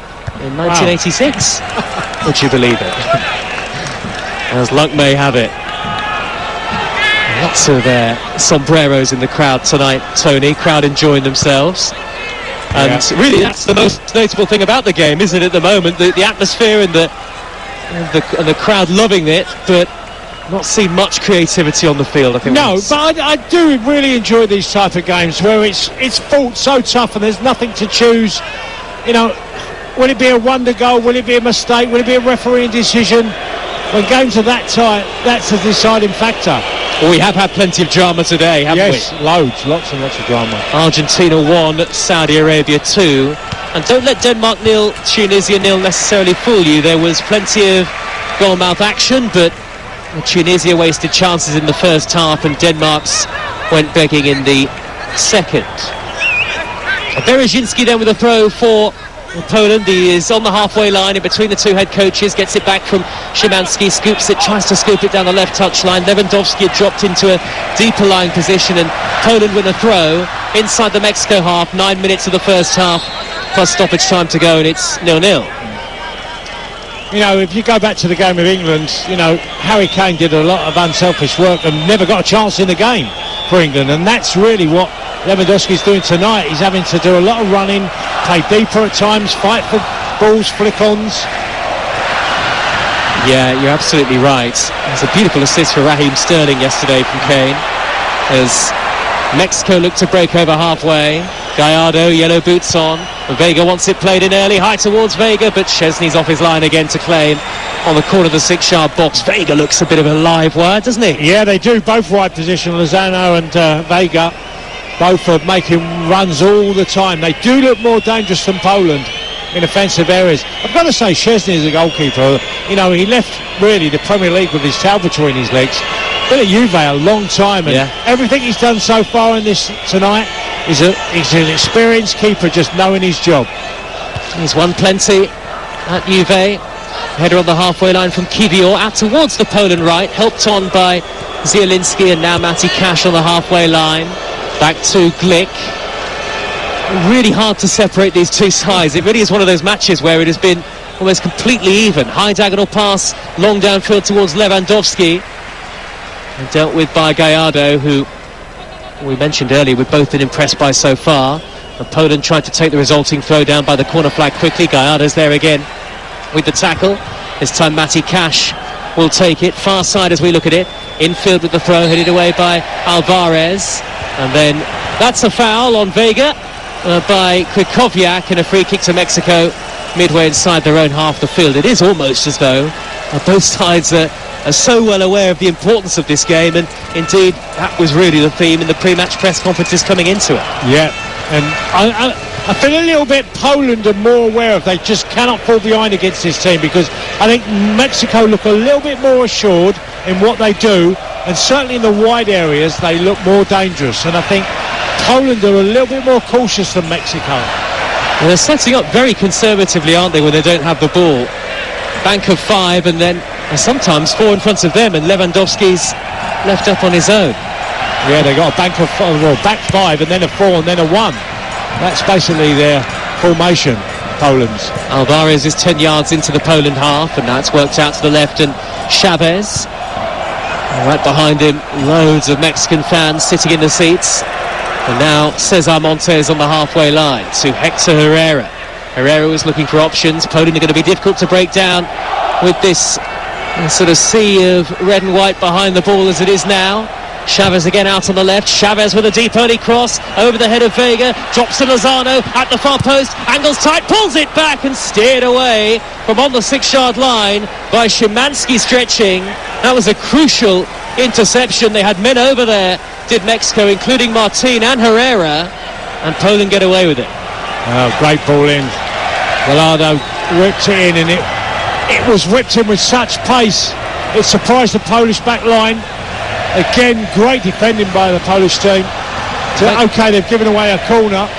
in 1986. Wow. Would you believe it? As luck may have it. Lots of sombreros in the crowd tonight, Tony. Crowd enjoying themselves. And really, that's the most notable thing about the game, isn't it, at the moment? The atmosphere and the crowd loving it, but not seen much creativity on the field, I think. No, but I do really enjoy these type of games where it's fought so tough and there's nothing to choose. Will it be a wonder goal? Will it be a mistake? Will it be a refereeing decision? When games are that tight, that's the deciding factor. Well, we have had plenty of drama today, haven't we? Yes, lots and lots of drama. Argentina 1, Saudi Arabia 2. And don't let Denmark 0, Tunisia 0 necessarily fool you. There was plenty of goal-mouth action, but Tunisia wasted chances in the first half and Denmark's went begging in the second. Berezinski then with a throw for Poland. He is on the halfway line in between the two head coaches, gets it back from Szymanski, scoops it, tries to scoop it down the left touch line. Lewandowski had dropped into a deeper lying position and Poland with a throw inside the Mexico half. 9 minutes of the first half plus stoppage time to go, and it's 0-0. If you go back to the game of England, Harry Kane did a lot of unselfish work and never got a chance in the game for England, and that's really what Lewandowski's doing tonight. He's having to do a lot of running, play deeper at times, fight for balls, flick-ons. Yeah, you're absolutely right. There's a beautiful assist for Raheem Sterling yesterday from Kane as Mexico looked to break over halfway. Gallardo, yellow boots on. Vega wants it played in early, high towards Vega, but Szczesny's off his line again to claim on the corner of the 6-yard box. Vega looks a bit of a live wire, doesn't he? Yeah, they do. Both wide position, Lozano and Vega. Both are making runs all the time. They do look more dangerous than Poland in offensive areas. I've got to say, Szczesny is a goalkeeper. He left really the Premier League with his tail between his legs. Been at Juve a long time, and everything he's done so far in this tonight is he's an experienced keeper, just knowing his job. He's won plenty at Juve. Header on the halfway line from Kiwior, out towards the Poland right, helped on by Zielinski, and now Matty Cash on the halfway line. Back to Glick. Really hard to separate these two sides. It really is one of those matches where it has been almost completely even. High diagonal pass, long downfield towards Lewandowski, and dealt with by Gallardo, who we mentioned earlier we've both been impressed by so far. And Poland tried to take the resulting throw down by the corner flag quickly. Gallardo's there again with the tackle. This time Matty Cash will take it. Far side as we look at it. Infield with the throw, headed away by Alvarez. And then that's a foul on Vega by Krychowiak, and a free kick to Mexico midway inside their own half the field. It is almost as though both sides are so well aware of the importance of this game, and indeed that was really the theme in the pre-match press conferences coming into it. Yeah, and I feel a little bit Poland are more aware of they just cannot fall behind against this team, because I think Mexico look a little bit more assured in what they do, and certainly in the wide areas they look more dangerous, and I think Poland are a little bit more cautious than Mexico. Well, they're setting up very conservatively, aren't they, when they don't have the ball. Bank of 5, and then sometimes 4 in front of them, and Lewandowski's left up on his own. Yeah, they got a bank of 5, well, back 5 and then a 4 and then a 1. That's basically their formation, Poland's. Alvarez is 10 yards into the Poland half, and now it's worked out to the left, and Chavez. Right behind him, loads of Mexican fans sitting in the seats. And now Cesar Montes on the halfway line to Hector Herrera. Herrera was looking for options. Poland are going to be difficult to break down with this sort of sea of red and white behind the ball as it is now. Chavez again out on the left. Chavez with a deep early cross over the head of Vega. Drops to Lozano at the far post. Angles tight, pulls it back and steered away from on the 6-yard line by Szymanski stretching. That was a crucial interception. They had men over there, did Mexico, including Martin and Herrera, and Poland get away with it. Great ball in. Gallardo whipped it in, and it was whipped in with such pace it surprised the Polish back line. Again, great defending by the Polish team. Okay, they've given away a corner,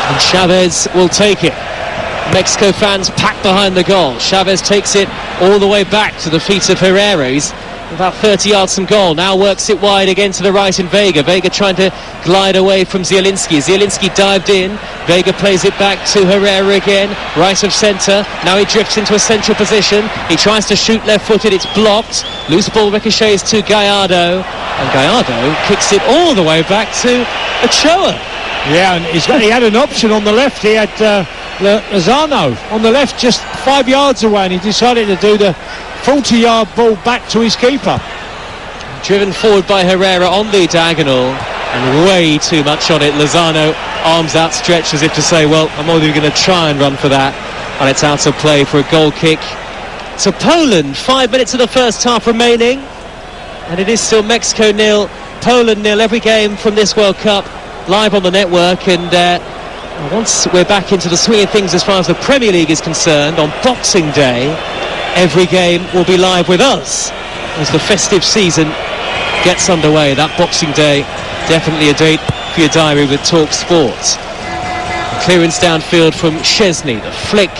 and Chavez will take it. Mexico fans packed behind the goal. Chavez takes it all the way back to the feet of Herrera. He's about 30 yards from goal. Now works it wide again to the right in Vega. Vega trying to glide away from Zielinski. Zielinski dived in. Vega plays it back to Herrera again, right of centre. Now he drifts into a central position. He tries to shoot left-footed. It's blocked. Loose ball ricochets to Gallardo, and Gallardo kicks it all the way back to Ochoa. Yeah, and he had an option on the left. He had Lozano on the left, just 5 yards away, and he decided to do the 40-yard ball back to his keeper. Driven forward by Herrera on the diagonal, and way too much on it. Lozano, arms outstretched as if to say, well, I'm only going to try and run for that, and it's out of play for a goal kick to Poland. 5 minutes of the first half remaining, and it is still Mexico 0, Poland 0. Every game from this World Cup live on the network, and once we're back into the swing of things as far as the Premier League is concerned, on Boxing Day every game will be live with us as the festive season gets underway. That Boxing Day, definitely a date for your diary with Talk Sports. Clearance downfield from Szczesny, the flick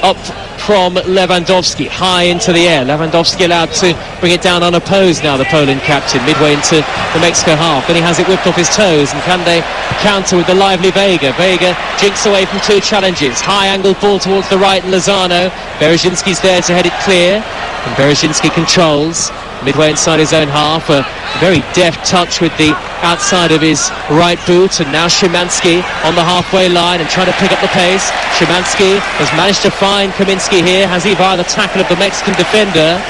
up from Lewandowski, high into the air. Lewandowski allowed to bring it down unopposed now, the Poland captain, midway into the Mexico half. Then he has it whipped off his toes, and can they counter with the lively Vega? Vega jinks away from 2 challenges. High angled ball towards the right, and Lozano. Berezinski's there to head it clear, and Berezinski controls midway inside his own half. A very deft touch with the outside of his right boot, and now Szymanski on the halfway line and trying to pick up the pace. Szymanski has managed to find Kaminski here. Has he via the tackle of the Mexican defender?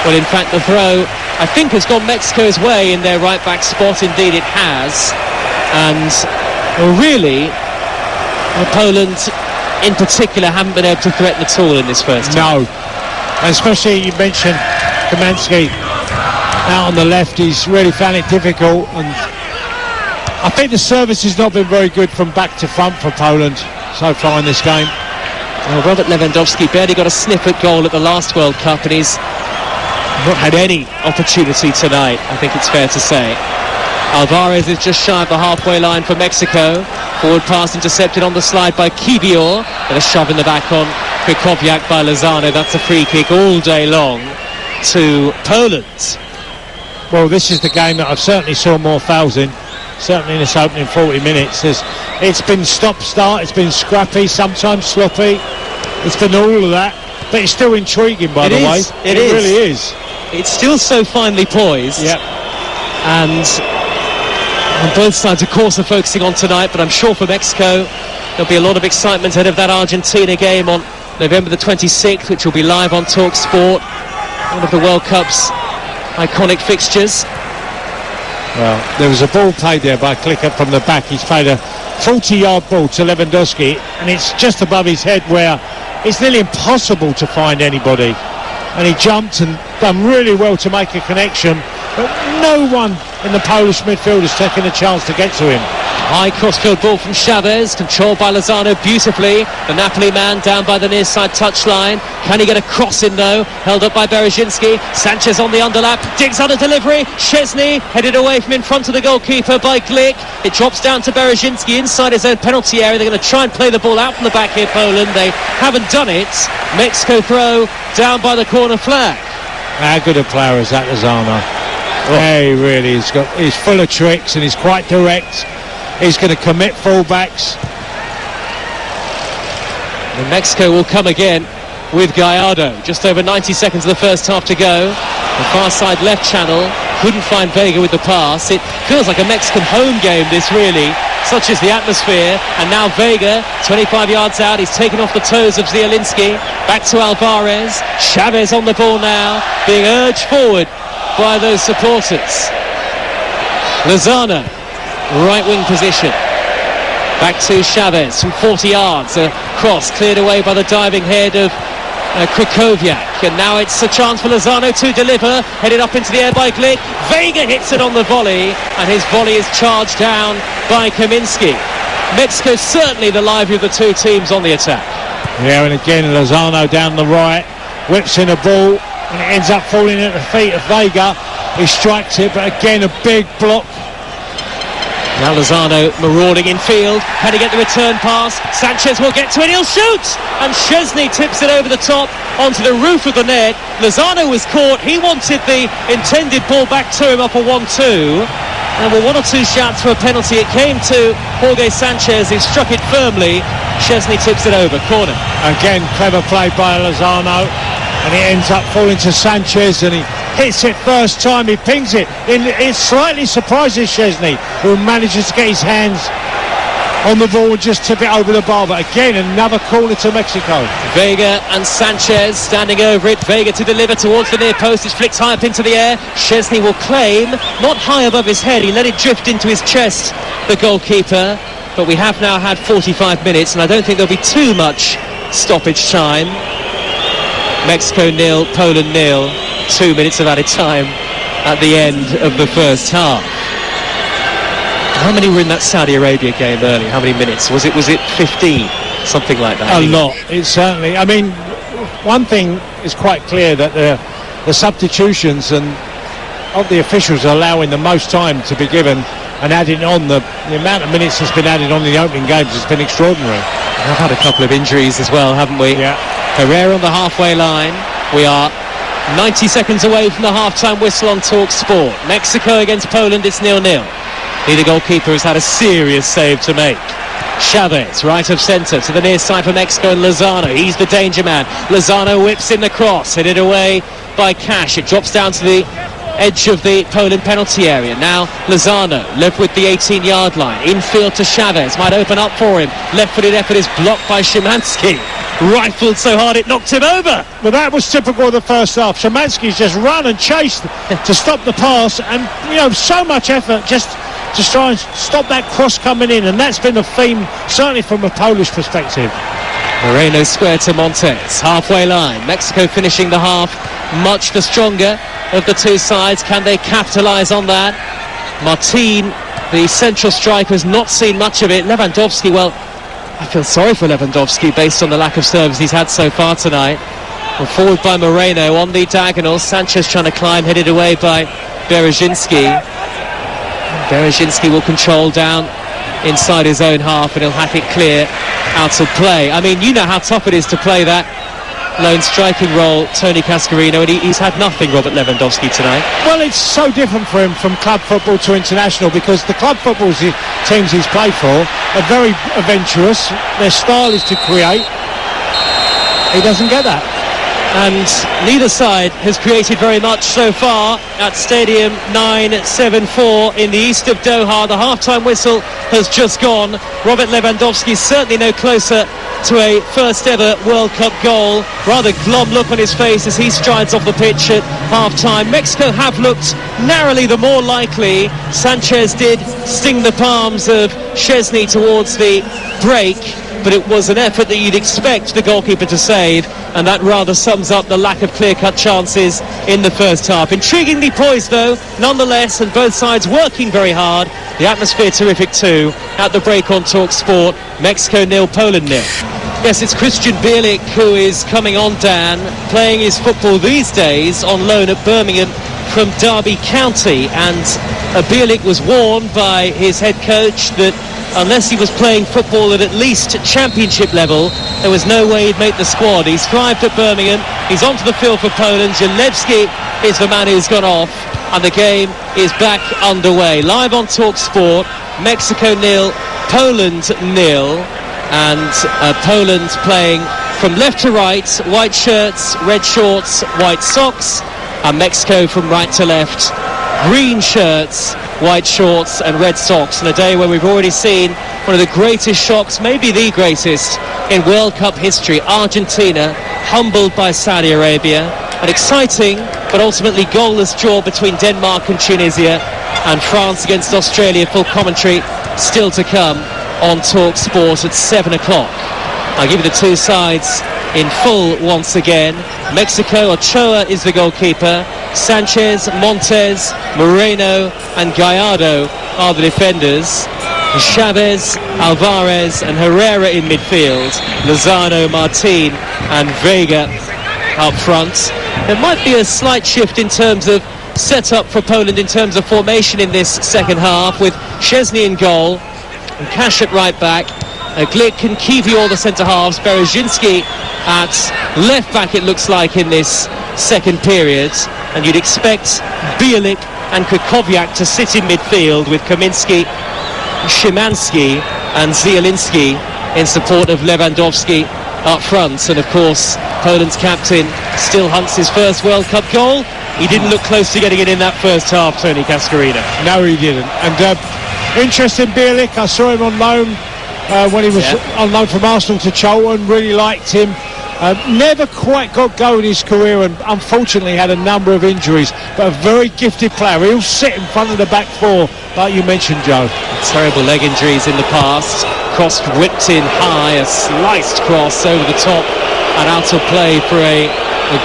Well, in fact, the throw, I think, has gone Mexico's way in their right back spot. Indeed it has. And really, Poland in particular haven't been able to threaten at all in this first half. No, especially you mentioned Kaminski out on the left. He's really found it difficult, and I think the service has not been very good from back to front for Poland so far in this game. Well, Robert Lewandowski barely got a sniff at goal at the last World Cup, and he's not had any opportunity tonight, I think it's fair to say. Alvarez is just shy of the halfway line for Mexico. Forward pass intercepted on the slide by Kiwior, and a shove in the back on Krychowiak by Lozano. That's a free kick all day long to Poland. Well, this is the game that I've certainly saw more fouls in, certainly in this opening 40 minutes. It's been stop-start, it's been scrappy, sometimes sloppy. It's been all of that, but it's still intriguing, by the way. It really is. It's still so finely poised. Yep. And on both sides, of course, are focusing on tonight, but I'm sure for Mexico there'll be a lot of excitement ahead of that Argentina game on November the 26th, which will be live on Talk Sport, one of the World Cup's iconic fixtures. Well, there was a ball played there by Klicker from the back. He's played a 40-yard ball to Lewandowski, and it's just above his head where it's nearly impossible to find anybody. And he jumped and done really well to make a connection, but no one in the Polish midfield has taken a chance to get to him. High crossfield ball from Chavez, controlled by Lozano beautifully. The Napoli man down by the near side touchline. Can he get a cross in though? Held up by Berezinski. Sanchez on the underlap, digs on a delivery. Szczesny headed away from in front of the goalkeeper by Glick. It drops down to Berezinski inside his own penalty area. They're going to try and play the ball out from the back here, Poland. They haven't done it. Mexico throw down by the corner flag. How good a player is that, Lozano? Yeah, he really is. He's full of tricks and he's quite direct. He's going to commit fullbacks. And Mexico will come again with Gallardo. Just over 90 seconds of the first half to go. The far side left channel. Couldn't find Vega with the pass. It feels like a Mexican home game, this really. Such is the atmosphere. And now Vega, 25 yards out. He's taken off the toes of Zielinski. Back to Alvarez. Chavez on the ball now, being urged forward by those supporters. Lozano, right wing position. Back to Chavez from 40 yards. A cross cleared away by the diving head of Krychowiak. And now it's a chance for Lozano to deliver. Headed up into the air by Glick. Vega hits it on the volley, and his volley is charged down by Kaminski. Mexico certainly the livelier of the two teams on the attack. Yeah, and again Lozano down the right, whips in a ball, and it ends up falling at the feet of Vega. He strikes it, but again a big block. Now Lozano marauding in field. Can he get the return pass? Sanchez will get to it, he'll shoot! And Szczesny tips it over the top onto the roof of the net. Lozano was caught, he wanted the intended ball back to him up a 1-2. And with one or two shouts for a penalty, it came to Jorge Sanchez, who struck it firmly. Szczesny tips it over, corner. Again, clever play by Lozano, and it ends up falling to Sanchez, and he hits it first time, he pings it. It slightly surprises Szczesny, who manages to get his hands on the ball and just tip it over the bar. But again, another corner to Mexico. Vega and Sanchez standing over it. Vega to deliver towards the near post. It's flicked high up into the air. Szczesny will claim, not high above his head. He let it drift into his chest, the goalkeeper. But we have now had 45 minutes, and I don't think there'll be too much stoppage time. Mexico 0, Poland 0. 2 minutes of added time at the end of the first half. How many were in that Saudi Arabia game earlier? How many minutes? Was it 15? Something like that. A lot. It's certainly. I mean, one thing is quite clear, that the substitutions and of the officials are allowing the most time to be given, and adding on the amount of minutes that's been added on in the opening games has been extraordinary. We've had a couple of injuries as well, haven't we? Yeah. Herrera on the halfway line. We are 90 seconds away from the half-time whistle on Talk Sport. Mexico against Poland, it's 0-0. Neither goalkeeper has had a serious save to make. Chavez, right of centre, to the near side for Mexico, and Lozano, he's the danger man. Lozano whips in the cross, headed away by Cash. It drops down to the edge of the Poland penalty area. Now Lozano, left with the 18-yard line. Infield to Chavez, might open up for him. Left-footed effort is blocked by Szymanski. Rifled so hard it knocked him over. Well, that was typical of the first half. Szymanski's just run and chased to stop the pass, and so much effort just to try and stop that cross coming in, and that's been the theme, certainly from a Polish perspective. Moreno square to Montes, halfway line. Mexico finishing the half much the stronger of the two sides. Can they capitalise on that? Martin, the central striker, has not seen much of it. Lewandowski, well, I feel sorry for Lewandowski based on the lack of service he's had so far tonight. Well, forward by Moreno on the diagonal. Sanchez trying to climb, headed away by Berezinski. Berezinski will control down inside his own half, and he'll hack it clear out of play. I mean, you know how tough it is to play that lone striking role, Tony Cascarino, and he's had nothing, Robert Lewandowski, tonight. Well, it's so different for him from club football to international, because the club football teams he's played for are very adventurous. Their style is to create. He doesn't get that. And neither side has created very much so far at Stadium 974 in the east of Doha. The half-time whistle has just gone. Robert Lewandowski certainly no closer to a first ever World Cup goal. Rather glum look on his face as he strides off the pitch at half-time. Mexico have looked narrowly the more likely. Sanchez did sting the palms of Szczesny towards the break, but it was an effort that you'd expect the goalkeeper to save, and that rather sums up the lack of clear-cut chances in the first half. Intriguingly poised though, nonetheless, and both sides working very hard. The atmosphere terrific too at the break on Talk Sport. Mexico 0, Poland 0. Yes, it's Christian Bielik who is coming on, Dan, playing his football these days on loan at Birmingham from Derby County, and Bielik was warned by his head coach that unless he was playing football at least championship level, there was no way he'd make the squad. He's thrived at Birmingham. He's onto the field for Poland. Zalewski is the man who's gone off, and the game is back underway. Live on Talk Sport, Mexico 0, Poland 0, and Poland playing from left to right, white shirts, red shorts, white socks, and Mexico from right to left, green shirts, white shorts and red socks, on a day where we've already seen one of the greatest shocks, maybe the greatest, in World Cup history. Argentina humbled by Saudi Arabia. An exciting but ultimately goalless draw between Denmark and Tunisia, and France against Australia. Full commentary still to come on Talk Sport at 7 o'clock. I'll give you the two sides in full once again. Mexico, Ochoa is the goalkeeper. Sanchez, Montes, Moreno and Gallardo are the defenders. Chavez, Alvarez and Herrera in midfield. Lozano, Martin and Vega up front. There might be a slight shift in terms of setup for Poland in terms of formation in this second half, with Szczesny in goal and Cash at right back, Glick and Kiwior the centre halves, Berezinski at left back it looks like in this second period, and you'd expect Bielik and Krychowiak to sit in midfield with Kaminski, Szymanski and Zielinski in support of Lewandowski up front. And of course Poland's captain still hunts his first World Cup goal. He didn't look close to getting it in that first half, Tony Cascarino. No, he didn't. And interesting, Bielik, I saw him on loan when he was on loan from Arsenal to Charlton. Really liked him. Never quite got going in his career, and unfortunately had a number of injuries, but a very gifted player. He'll sit in front of the back four, like you mentioned, Joe. Terrible leg injuries in the past. Cross whipped in high, a sliced cross over the top and out of play for a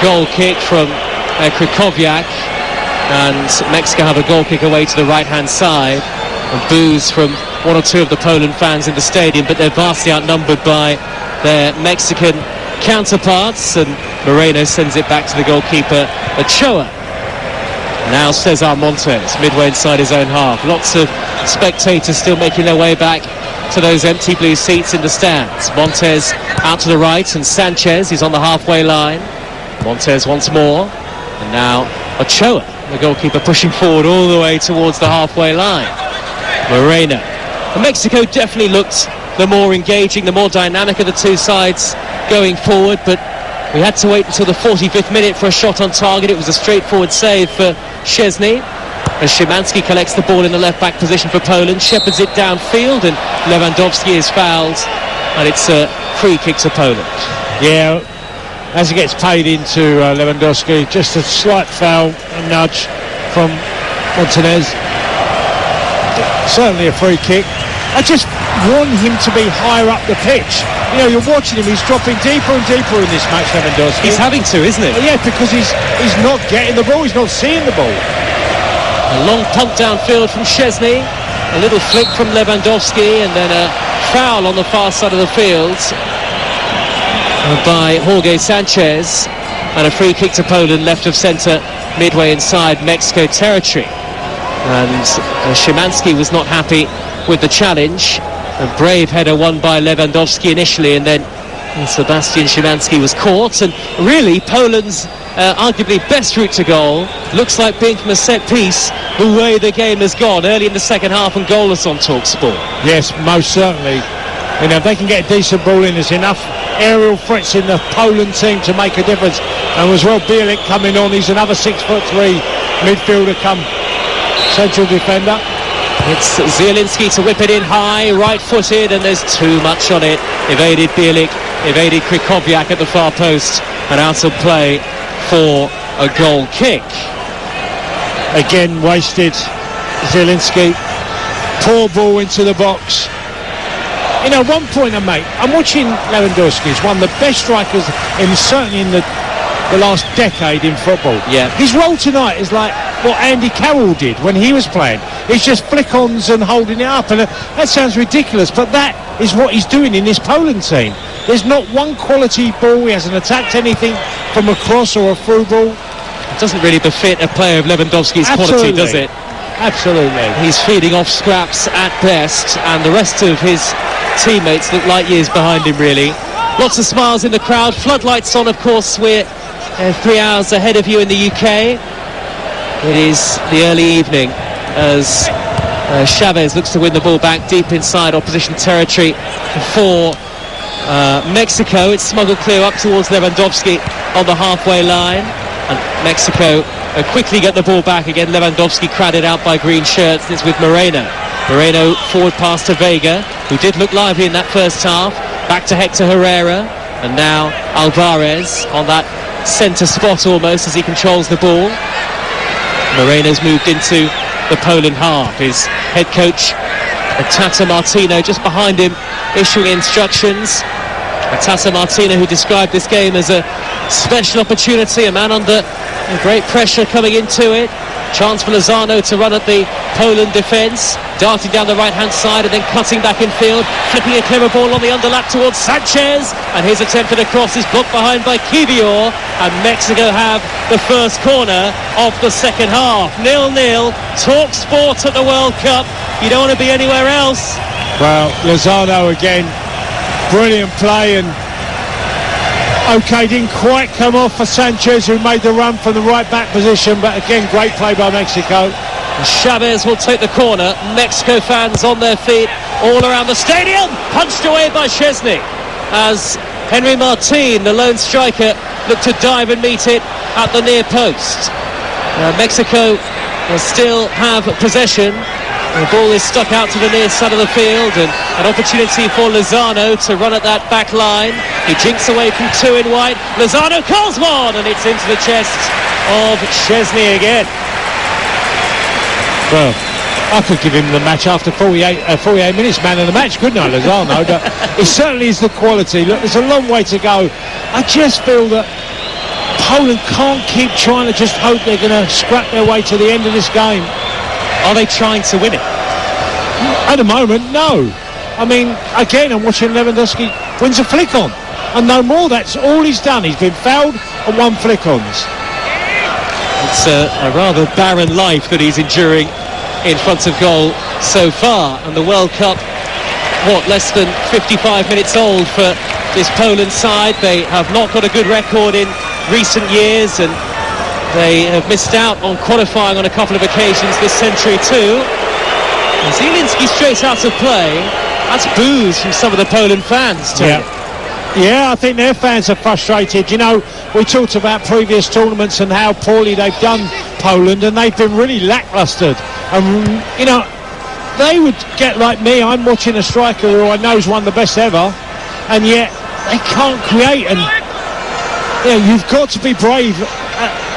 goal kick from Krychowiak. And Mexico have a goal kick away to the right-hand side. And boos from one or two of the Poland fans in the stadium, but they're vastly outnumbered by their Mexican counterparts, and Moreno sends it back to the goalkeeper Ochoa. Now Cesar Montes midway inside his own half. Lots of spectators still making their way back to those empty blue seats in the stands. Montes out to the right, and Sanchez is on the halfway line. Montes once more, and now Ochoa, the goalkeeper, pushing forward all the way towards the halfway line. Moreno. And Mexico definitely looked the more engaging, the more dynamic of the two sides going forward, but we had to wait until the 45th minute for a shot on target. It was a straightforward save for Szczesny, as Szymanski collects the ball in the left-back position for Poland, shepherds it downfield, and Lewandowski is fouled, and it's a free kick to Poland. Yeah, as he gets paid into Lewandowski, just a slight foul, a nudge from Montanez. Certainly a free kick. I just want him to be higher up the pitch. You know, you're watching him, he's dropping deeper and deeper in this match, Lewandowski. He's having to, isn't it? Yeah, because he's not getting the ball, he's not seeing the ball. A long punt downfield from Szczesny, a little flick from Lewandowski, and then a foul on the far side of the field by Jorge Sanchez, and a free kick to Poland left of centre midway inside Mexico territory. And Szymanski was not happy with the challenge. A brave header won by Lewandowski initially, and then Sebastian Szymanski was caught. And really, Poland's arguably best route to goal looks like being from a set piece, the way the game has gone early in the second half and goalless on TalkSport. Yes, most certainly. You know, if they can get a decent ball in, there's enough aerial threats in the Poland team to make a difference. And as well, Bielik coming on, he's another 6'3" midfielder come central defender. It's Zielinski to whip it in high, right-footed, and there's too much on it. Evaded Bielik, evaded Krychowiak at the far post, and out of play for a goal kick. Again wasted, Zielinski. Poor ball into the box. You know, one point I make, I'm watching Lewandowski. He's one of the best strikers, certainly in the last decade in football. Yeah. His role tonight is like what Andy Carroll did when he was playing. It's just flick-ons and holding it up, and that sounds ridiculous, but that is what he's doing in this Poland team. There's not one quality ball. He hasn't attacked anything from a cross or a through ball. It doesn't really befit a player of Lewandowski's quality, does it? Absolutely. He's feeding off scraps at best, and the rest of his teammates look light years behind him, really. Lots of smiles in the crowd. Floodlights on, of course. We're 3 hours ahead of you in the UK. It is the early evening as Chavez looks to win the ball back deep inside opposition territory for Mexico. It's smuggled clear up towards Lewandowski on the halfway line, and Mexico quickly get the ball back again. Lewandowski crowded out by green shirts. It's with Moreno forward pass to Vega, who did look lively in that first half. Back to Hector Herrera, and now Alvarez on that centre spot almost as he controls the ball. Moreno's moved into the Poland half. His head coach Tata Martino just behind him issuing instructions. Tata Martino, who described this game as a special opportunity, a man under great pressure coming into it. Chance for Lozano to run at the Poland defence, darting down the right hand side and then cutting back in field, flipping a clever ball on the underlap towards Sanchez, and his attempt at a cross is blocked behind by Kivior, and Mexico have the first corner of the second half. 0-0. TalkSport at the World Cup. You don't want to be anywhere else. Well, Lozano again, brilliant play, and okay, didn't quite come off for Sanchez, who made the run from the right back position, but again, great play by Mexico. Chavez will take the corner. Mexico fans on their feet all around the stadium, punched away by Szczesny as Henry Martin, the lone striker, looked to dive and meet it at the near post. Mexico will still have possession. The ball is stuck out to the near side of the field, and an opportunity for Lozano to run at that back line. He jinks away from two in white. Lozano calls one, and it's into the chest of Szczesny again. Well, I could give him the match after 48 minutes, man of the match, couldn't I, Lozano? But it certainly is the quality. Look, there's a long way to go. I just feel that Poland can't keep trying to just hope they're going to scrap their way to the end of this game. Are they trying to win it? At the moment, no. I mean, again, I'm watching Lewandowski wins a flick-on. And no more, that's all he's done. He's been fouled and won flick-ons. It's a rather barren life that he's enduring in front of goal so far. And the World Cup, less than 55 minutes old for this Poland side. They have not got a good record in recent years, and they have missed out on qualifying on a couple of occasions this century too. And Zielinski straight out of play. That's boos from some of the Poland fans too. Yeah, I think their fans are frustrated. You know, we talked about previous tournaments and how poorly they've done Poland, and they've been really lacklustre. And, you know, they would get like me. I'm watching a striker who I know is one of the best ever, and yet they can't create. And, you know, you've got to be brave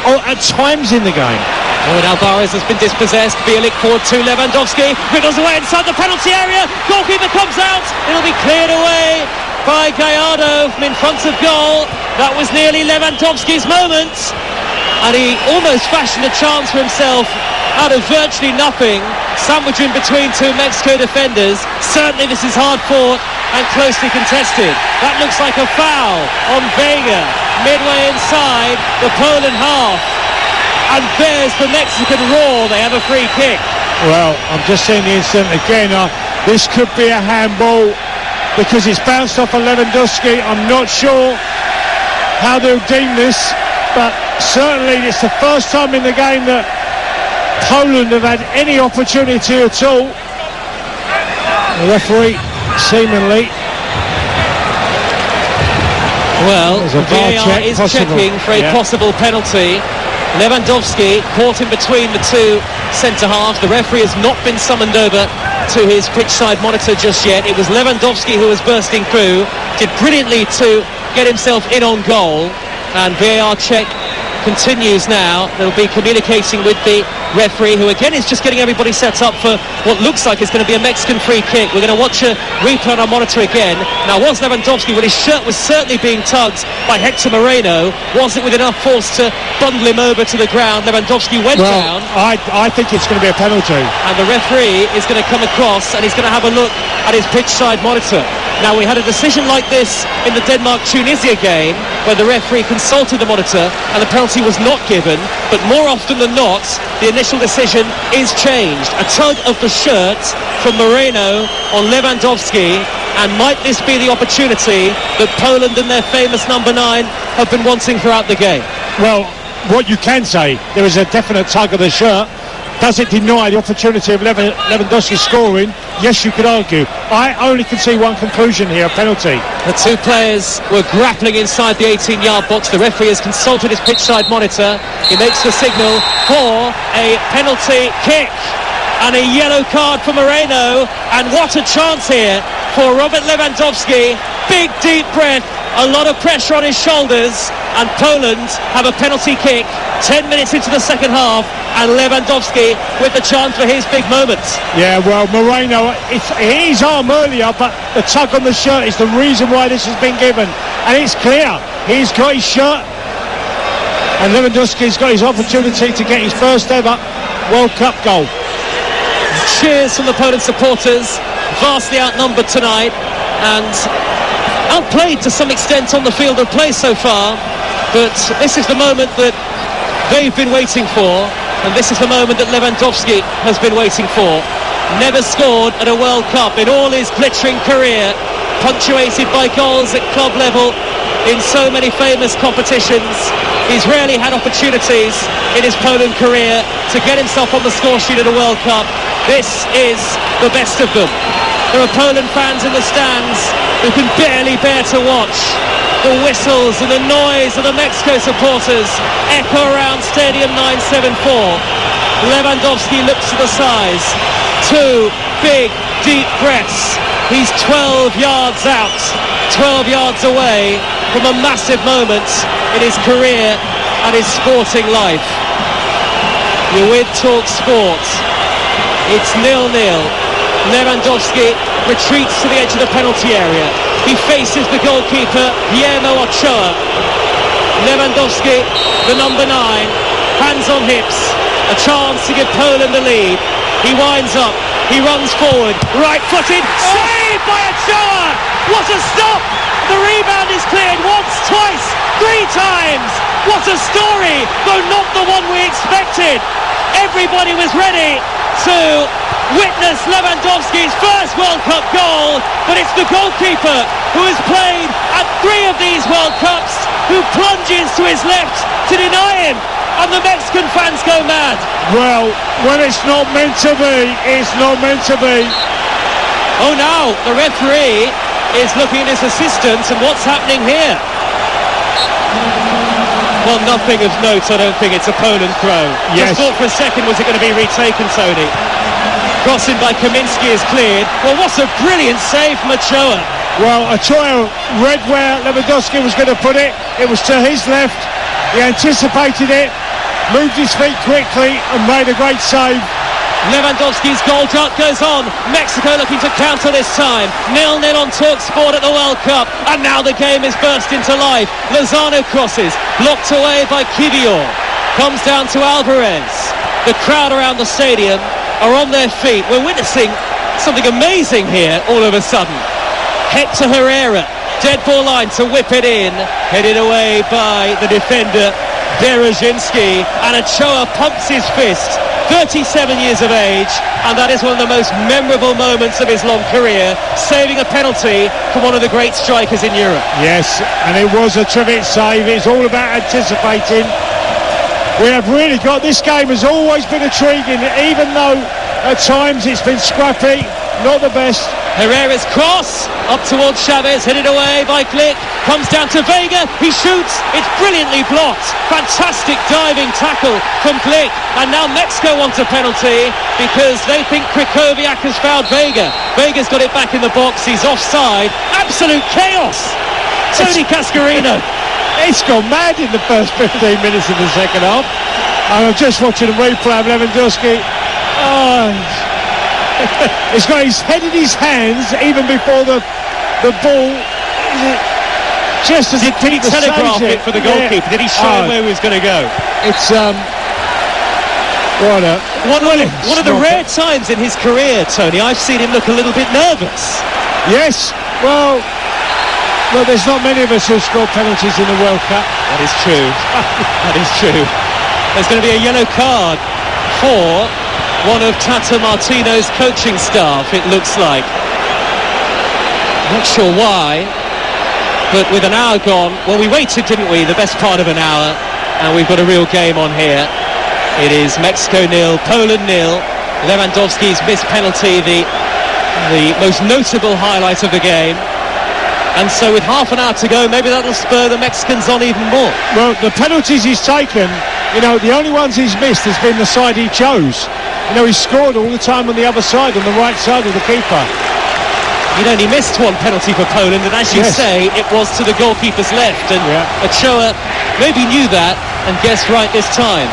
at times in the game. And Alvarez has been dispossessed. Bielik forward to Lewandowski. Wriggles away inside the penalty area. Goalkeeper comes out. It'll be cleared away by Gallardo from in front of goal. That was nearly Lewandowski's moment. And he almost fashioned a chance for himself out of virtually nothing. Sandwiched in between two Mexico defenders. Certainly this is hard fought and closely contested. That looks like a foul on Vega midway inside the Poland half. and there's the Mexican roar. They have a free kick. Well, I'm just seeing the incident again. This could be a handball because it's bounced off of Lewandowski. I'm not sure how they'll deem this, but certainly it's the first time in the game that Poland have had any opportunity at all. The referee seemingly... Well, VAR is checking for a possible penalty. Lewandowski caught in between the two centre-halves. The referee has not been summoned over to his pitch-side monitor just yet. It was Lewandowski who was bursting through, did brilliantly to get himself in on goal, and VAR check continues now. They'll be communicating with the referee, who again is just getting everybody set up for what looks like is going to be a Mexican free kick. We're going to watch a replay on our monitor again. Now, was Lewandowski, when his shirt was certainly being tugged by Hector Moreno, was it with enough force to bundle him over to the ground? Lewandowski went down. I think it's going to be a penalty. And the referee is going to come across and he's going to have a look at his pitch side monitor. Now, we had a decision like this in the Denmark-Tunisia game where the referee consulted the monitor and the penalty was not given, but more often than not the initial decision is changed. A tug of the shirt from Moreno on Lewandowski, and might this be the opportunity that Poland and their famous number 9 have been wanting throughout the game? Well, what you can say, there is a definite tug of the shirt. Does it deny the opportunity of Lewandowski scoring? Yes, you could argue. I only can see one conclusion here, a penalty. The two players were grappling inside the 18-yard box. The referee has consulted his pitch-side monitor. He makes the signal for a penalty kick. And a yellow card for Moreno. And what a chance here for Robert Lewandowski. Big, deep breath. A lot of pressure on his shoulders, and Poland have a penalty kick 10 minutes into the second half, and Lewandowski with the chance for his big moment. Yeah, well, Moreno, his arm earlier, but the tug on the shirt is the reason why this has been given, and it's clear. He's got his shirt, and Lewandowski's got his opportunity to get his first ever World Cup goal. Cheers from the Poland supporters, vastly outnumbered tonight, and outplayed to some extent on the field of play so far, but this is the moment that they've been waiting for, and this is the moment that Lewandowski has been waiting for. Never scored at a World Cup in all his glittering career, punctuated by goals at club level in so many famous competitions. He's rarely had opportunities in his Poland career to get himself on the score sheet at a World Cup. This is the best of them. There are Poland fans in the stands who can barely bear to watch. The whistles and the noise of the Mexico supporters echo around Stadium 974. Lewandowski looks to the sides. 2 big, deep breaths. He's 12 yards out, 12 yards away from a massive moment in his career and his sporting life. You're with Talk Sport. It's 0-0. Lewandowski retreats to the edge of the penalty area. He faces the goalkeeper, Guillermo Ochoa. Lewandowski, the number 9, hands on hips, a chance to give Poland the lead. He winds up, he runs forward, right-footed, saved by Ochoa! What a stop! The rebound is cleared once, twice, 3 times! What a story, though not the one we expected. Everybody was ready to witness Lewandowski's first World Cup goal, but it's the goalkeeper who has played at 3 of these World Cups who plunges to his left to deny him, and the Mexican fans go mad. Well, when it's not meant to be, it's not meant to be. Oh, now the referee is looking at his assistant, and what's happening here? Well, nothing of note. I don't think. It's a Poland throw. Yes. Just thought for a second, was it going to be retaken, Tony? Crossing by Kaminski is cleared. Well, what a brilliant save from Ochoa. Well, Ochoa read where Lewandowski was going to put it. It was to his left. He anticipated it, moved his feet quickly and made a great save. Lewandowski's goal drought goes on. Mexico looking to counter this time. 0-0 on Talk Sport at the World Cup, and now the game is burst into life. Lozano crosses, blocked away by Kivior. Comes down to Alvarez. The crowd around the stadium are on their feet. We're witnessing something amazing here all of a sudden. Hector Herrera, dead ball line to whip it in, headed away by the defender Berezhinski, and Ochoa pumps his fist. 37 years of age, and that is one of the most memorable moments of his long career, saving a penalty from one of the great strikers in Europe. Yes, and it was a terrific save. It's all about anticipating. We have really got, this game has always been intriguing, even though at times it's been scrappy, not the best. Herrera's cross up towards Chavez, headed away by Glick, comes down to Vega, he shoots, it's brilliantly blocked. Fantastic diving tackle from Glick, and now Mexico wants a penalty because they think Krychowiak has fouled Vega. Vega's got it back in the box, he's offside. Absolute chaos. Tony Cascarino. It's gone mad in the first 15 minutes of the second half. I'm just watching the replay of Lewandowski. He's got his head in his hands even before the ball. Just as did he telegraph it for the goalkeeper? Did he show him where he was going to go? It's one of the rare times in his career, Tony, I've seen him look a little bit nervous. Yes, well, there's not many of us who score penalties in the World Cup. That is true. That is true. There's going to be a yellow card for one of Tata Martino's coaching staff, it looks like. Not sure why, but with an hour gone, well, we waited, didn't we, the best part of an hour, and we've got a real game on here. It is Mexico 0, Poland 0. Lewandowski's missed penalty, the most notable highlight of the game. And so with half an hour to go, maybe that'll spur the Mexicans on even more. Well, the penalties he's taken, the only ones he's missed has been the side he chose. He's scored all the time on the other side, on the right side of the keeper. He'd only missed one penalty for Poland, and as you say, it was to the goalkeeper's left. And Ochoa maybe knew that and guessed right this time.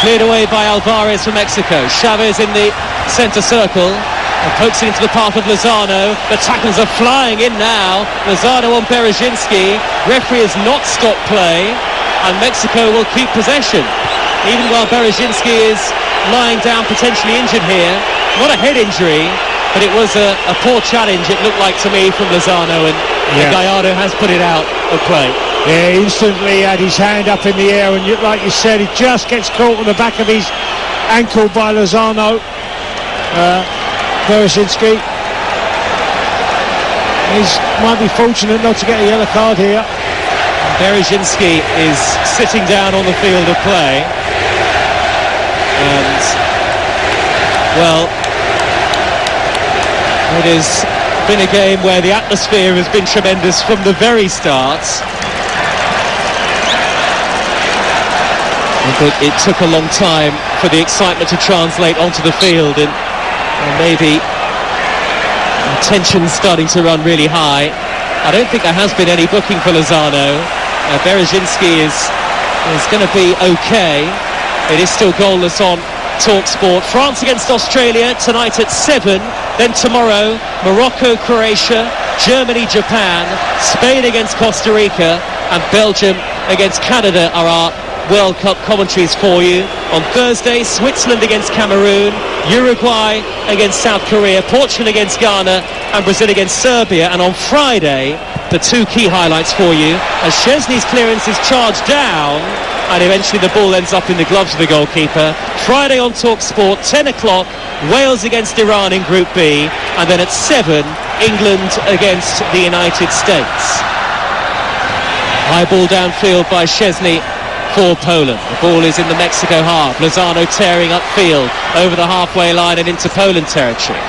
Cleared away by Alvarez for Mexico. Chavez in the centre circle. And pokes it into the path of Lozano. The tackles are flying in now. Lozano on Berezhinski. Referee has not stopped play, and Mexico will keep possession, even while Berezhinski is lying down, potentially injured here. Not a head injury, but it was a poor challenge, it looked like to me, from Lozano, and Gallardo has put it out of play. Yeah, instantly had his hand up in the air, and like you said, he just gets caught on the back of his ankle by Lozano. Berezhinski. He might be fortunate not to get a yellow card here. Berezhinski is sitting down on the field of play, and well, it has been a game where the atmosphere has been tremendous from the very start, but it took a long time for the excitement to translate onto the field, and maybe tension's starting to run really high. I don't think there has been any booking for Lozano. Berezhinski is going to be okay. It is still goalless on TalkSport. France against Australia tonight at 7. Then tomorrow, Morocco, Croatia, Germany, Japan, Spain against Costa Rica, and Belgium against Canada are our World Cup commentaries for you. On Thursday, Switzerland against Cameroon, Uruguay against South Korea, Portugal against Ghana, and Brazil against Serbia. And on Friday, the two key highlights for you, as Szczesny's clearance is charged down and eventually the ball ends up in the gloves of the goalkeeper. Friday on TalkSport, 10 o'clock, Wales against Iran in Group B, and then at 7, England against the United States. High ball downfield by Szczesny for Poland. The ball is in the Mexico half. Lozano tearing upfield over the halfway line and into Poland territory.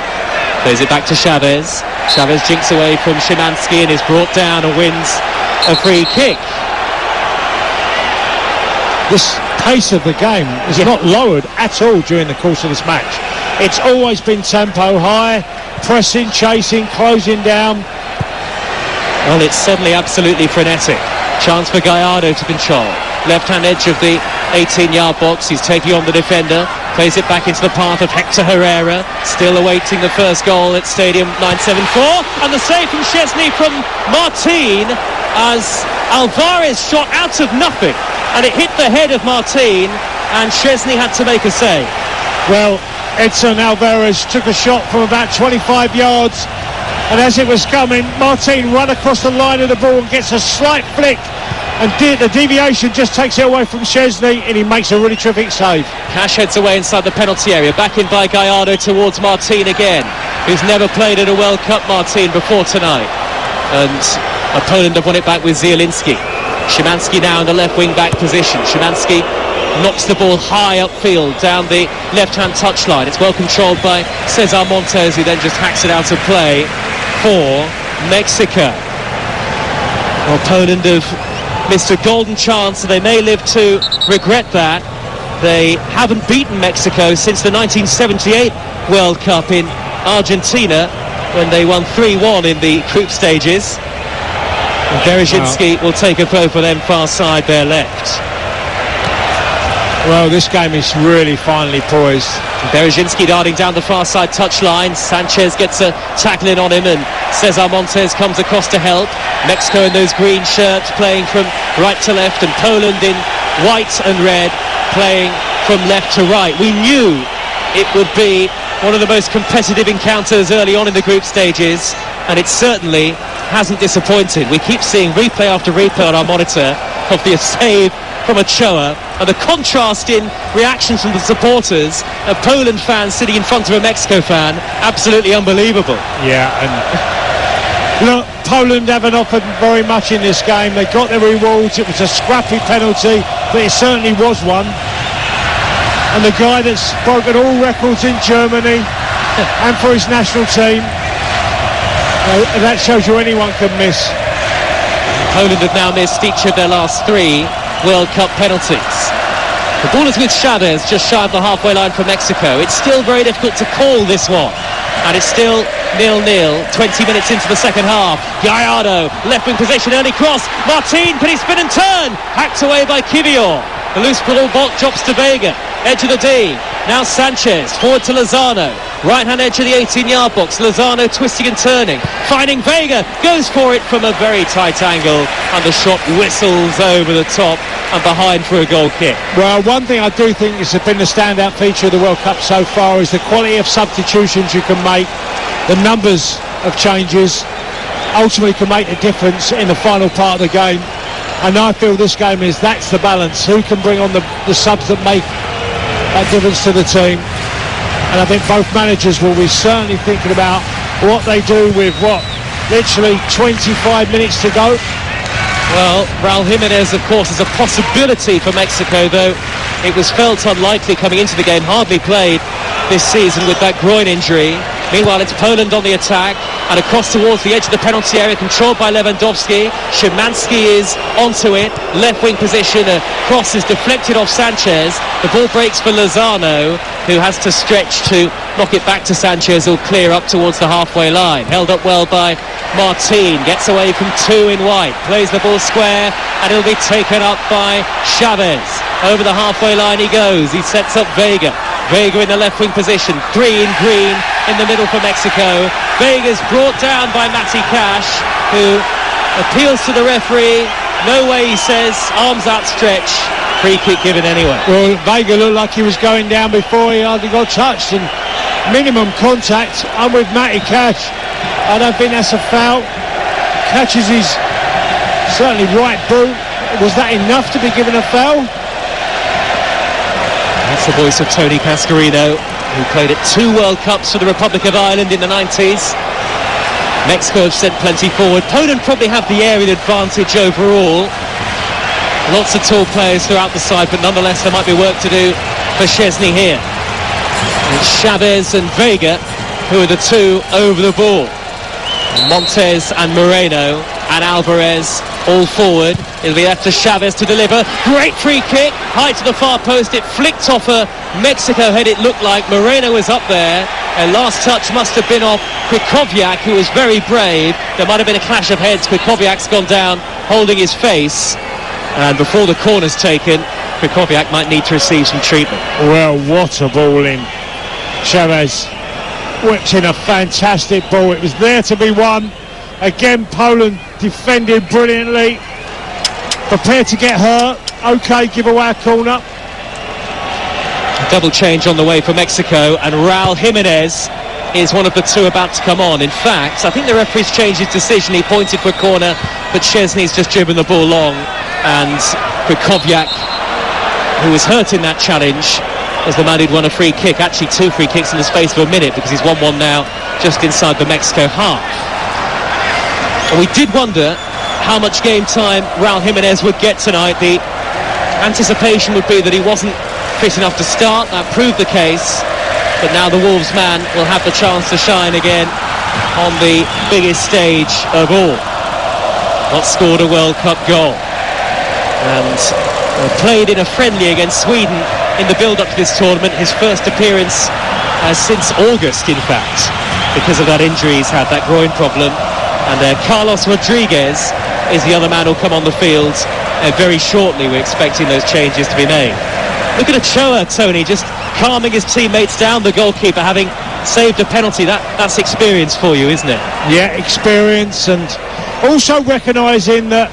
Plays it back to Chavez. Chavez jinks away from Szymanski and is brought down and wins a free kick. This pace of the game is not lowered at all during the course of this match. It's always been tempo high, pressing, chasing, closing down. Well, it's suddenly absolutely frenetic. Chance for Gallardo to control. Left-hand edge of the 18-yard box. He's taking on the defender. Plays it back into the path of Hector Herrera. Still awaiting the first goal at Stadium 974. And the save from Szczesny from Martin as Alvarez shot out of nothing. And it hit the head of Martin, and Szczesny had to make a save. Well, Edson Alvarez took a shot from about 25 yards, and as it was coming, Martin ran across the line of the ball and gets a slight flick And the deviation just takes it away from Szczesny, and he makes a really terrific save. Cash heads away inside the penalty area, back in by Gallardo towards Martin again, who's never played at a World Cup, Martin, before tonight. And Poland have won it back with Zielinski. Szymanski now in the left wing back position. Szymanski knocks the ball high upfield down the left-hand touchline. It's well controlled by Cesar Montes, who then just hacks it out of play for Mexico. Well, Poland have missed a golden chance, so they may live to regret that. They haven't beaten Mexico since the 1978 World Cup in Argentina, when they won 3-1 in the group stages. Berezhinski will take a throw for them far side, their left. Well, this game is really finely poised. Berezhinski darting down the far side touchline. Sanchez gets a tackle in on him, and Cesar Montes comes across to help. Mexico in those green shirts playing from right to left, and Poland in white and red playing from left to right. We knew it would be one of the most competitive encounters early on in the group stages, and it certainly hasn't disappointed. We keep seeing replay after replay on our monitor of the save from Ochoa, and the contrast in reactions from the supporters, a Poland fan sitting in front of a Mexico fan, absolutely unbelievable. Yeah, and look, Poland haven't offered very much in this game. They got their rewards. It was a scrappy penalty, but it certainly was one. And the guy that's broken all records in Germany and for his national team, that shows you anyone can miss. Poland have now missed each of their last 3 World Cup penalties. The ball is with Chavez, just shy of the halfway line for Mexico. It's still very difficult to call this one, and it's still 0-0, 20 minutes into the second half. Gallardo, left wing position, early cross. Martin, can he spin and turn? Hacked away by Kivior. The loose ball drops to Vega, edge of the D. Now Sanchez, forward to Lozano. Right-hand edge of the 18-yard box. Lozano twisting and turning. Finding Vega. Goes for it from a very tight angle. And the shot whistles over the top and behind for a goal kick. Well, one thing I do think has been the standout feature of the World Cup so far is the quality of substitutions you can make. The numbers of changes ultimately can make a difference in the final part of the game. And I feel this game that's the balance. Who can bring on the subs that make that difference to the team? And I think both managers will be certainly thinking about what they do with literally 25 minutes to go. Well, Raul Jimenez, of course, is a possibility for Mexico, though it was felt unlikely coming into the game. Hardly played this season with that groin injury. Meanwhile, it's Poland on the attack and across towards the edge of the penalty area, controlled by Lewandowski. Szymanski is onto it, left wing position. A cross is deflected off Sanchez. The ball breaks for Lozano, who has to stretch to knock it back to Sanchez, who'll clear up towards the halfway line. Held up well by Martin, gets away from 2 in white, plays the ball square, and it'll be taken up by Chavez. Over the halfway line he goes. He sets up Vega. Vega in the left wing position, 3 in green in the middle for Mexico. Vega's brought down by Matty Cash, who appeals to the referee. No way, he says, arms outstretched. Free kick given anyway. Well, Vega looked like he was going down before he hardly got touched, and minimum contact. I'm with Matty Cash. I don't think that's a foul. Catches his certainly right boot. Was that enough to be given a foul? That's the voice of Tony Cascarino, who played at 2 World Cups for the Republic of Ireland in the 90s. Mexico have sent plenty forward. Poland probably have the area advantage overall. Lots of tall players throughout the side, but nonetheless there might be work to do for Szczesny here. And Chavez and Vega, who are the 2 over the ball. Montes and Moreno and Alvarez all forward. It'll be left to Chavez to deliver. Great free kick, high to the far post. It flicked off a Mexico head, it looked like. Moreno was up there, and last touch must have been off Krychowiak, who was very brave. There might have been a clash of heads. Krychowiak's gone down holding his face, and before the corner's taken, Krychowiak might need to receive some treatment. Well, what a ball in. Chavez whipped in a fantastic ball. It was there to be won. Again, Poland defended brilliantly. Prepared to get hurt. Okay, give away a corner. A double change on the way for Mexico, and Raul Jimenez is one of the two about to come on. In fact, I think the referee's changed his decision. He pointed for a corner, but Szczesny's just driven the ball long, and Krychowiak, who was hurt in that challenge, was the man who'd won a free kick. Actually, 2 free kicks in the space of a minute, because he's 1-1 now, just inside the Mexico half. And we did wonder how much game time Raul Jimenez would get tonight. The anticipation would be that he wasn't fit enough to start. That proved the case. But now the Wolves man will have the chance to shine again on the biggest stage of all. Not scored a World Cup goal. And played in a friendly against Sweden in the build-up to this tournament. His first appearance since August, in fact, because of that injury he's had, that groin problem. And Carlos Rodriguez is the other man who'll come on the field very shortly. We're expecting those changes to be made. Look at Ochoa, Tony, just calming his teammates down, the goalkeeper, having saved a penalty. That's experience for you, isn't it? Yeah, experience, and also recognising that,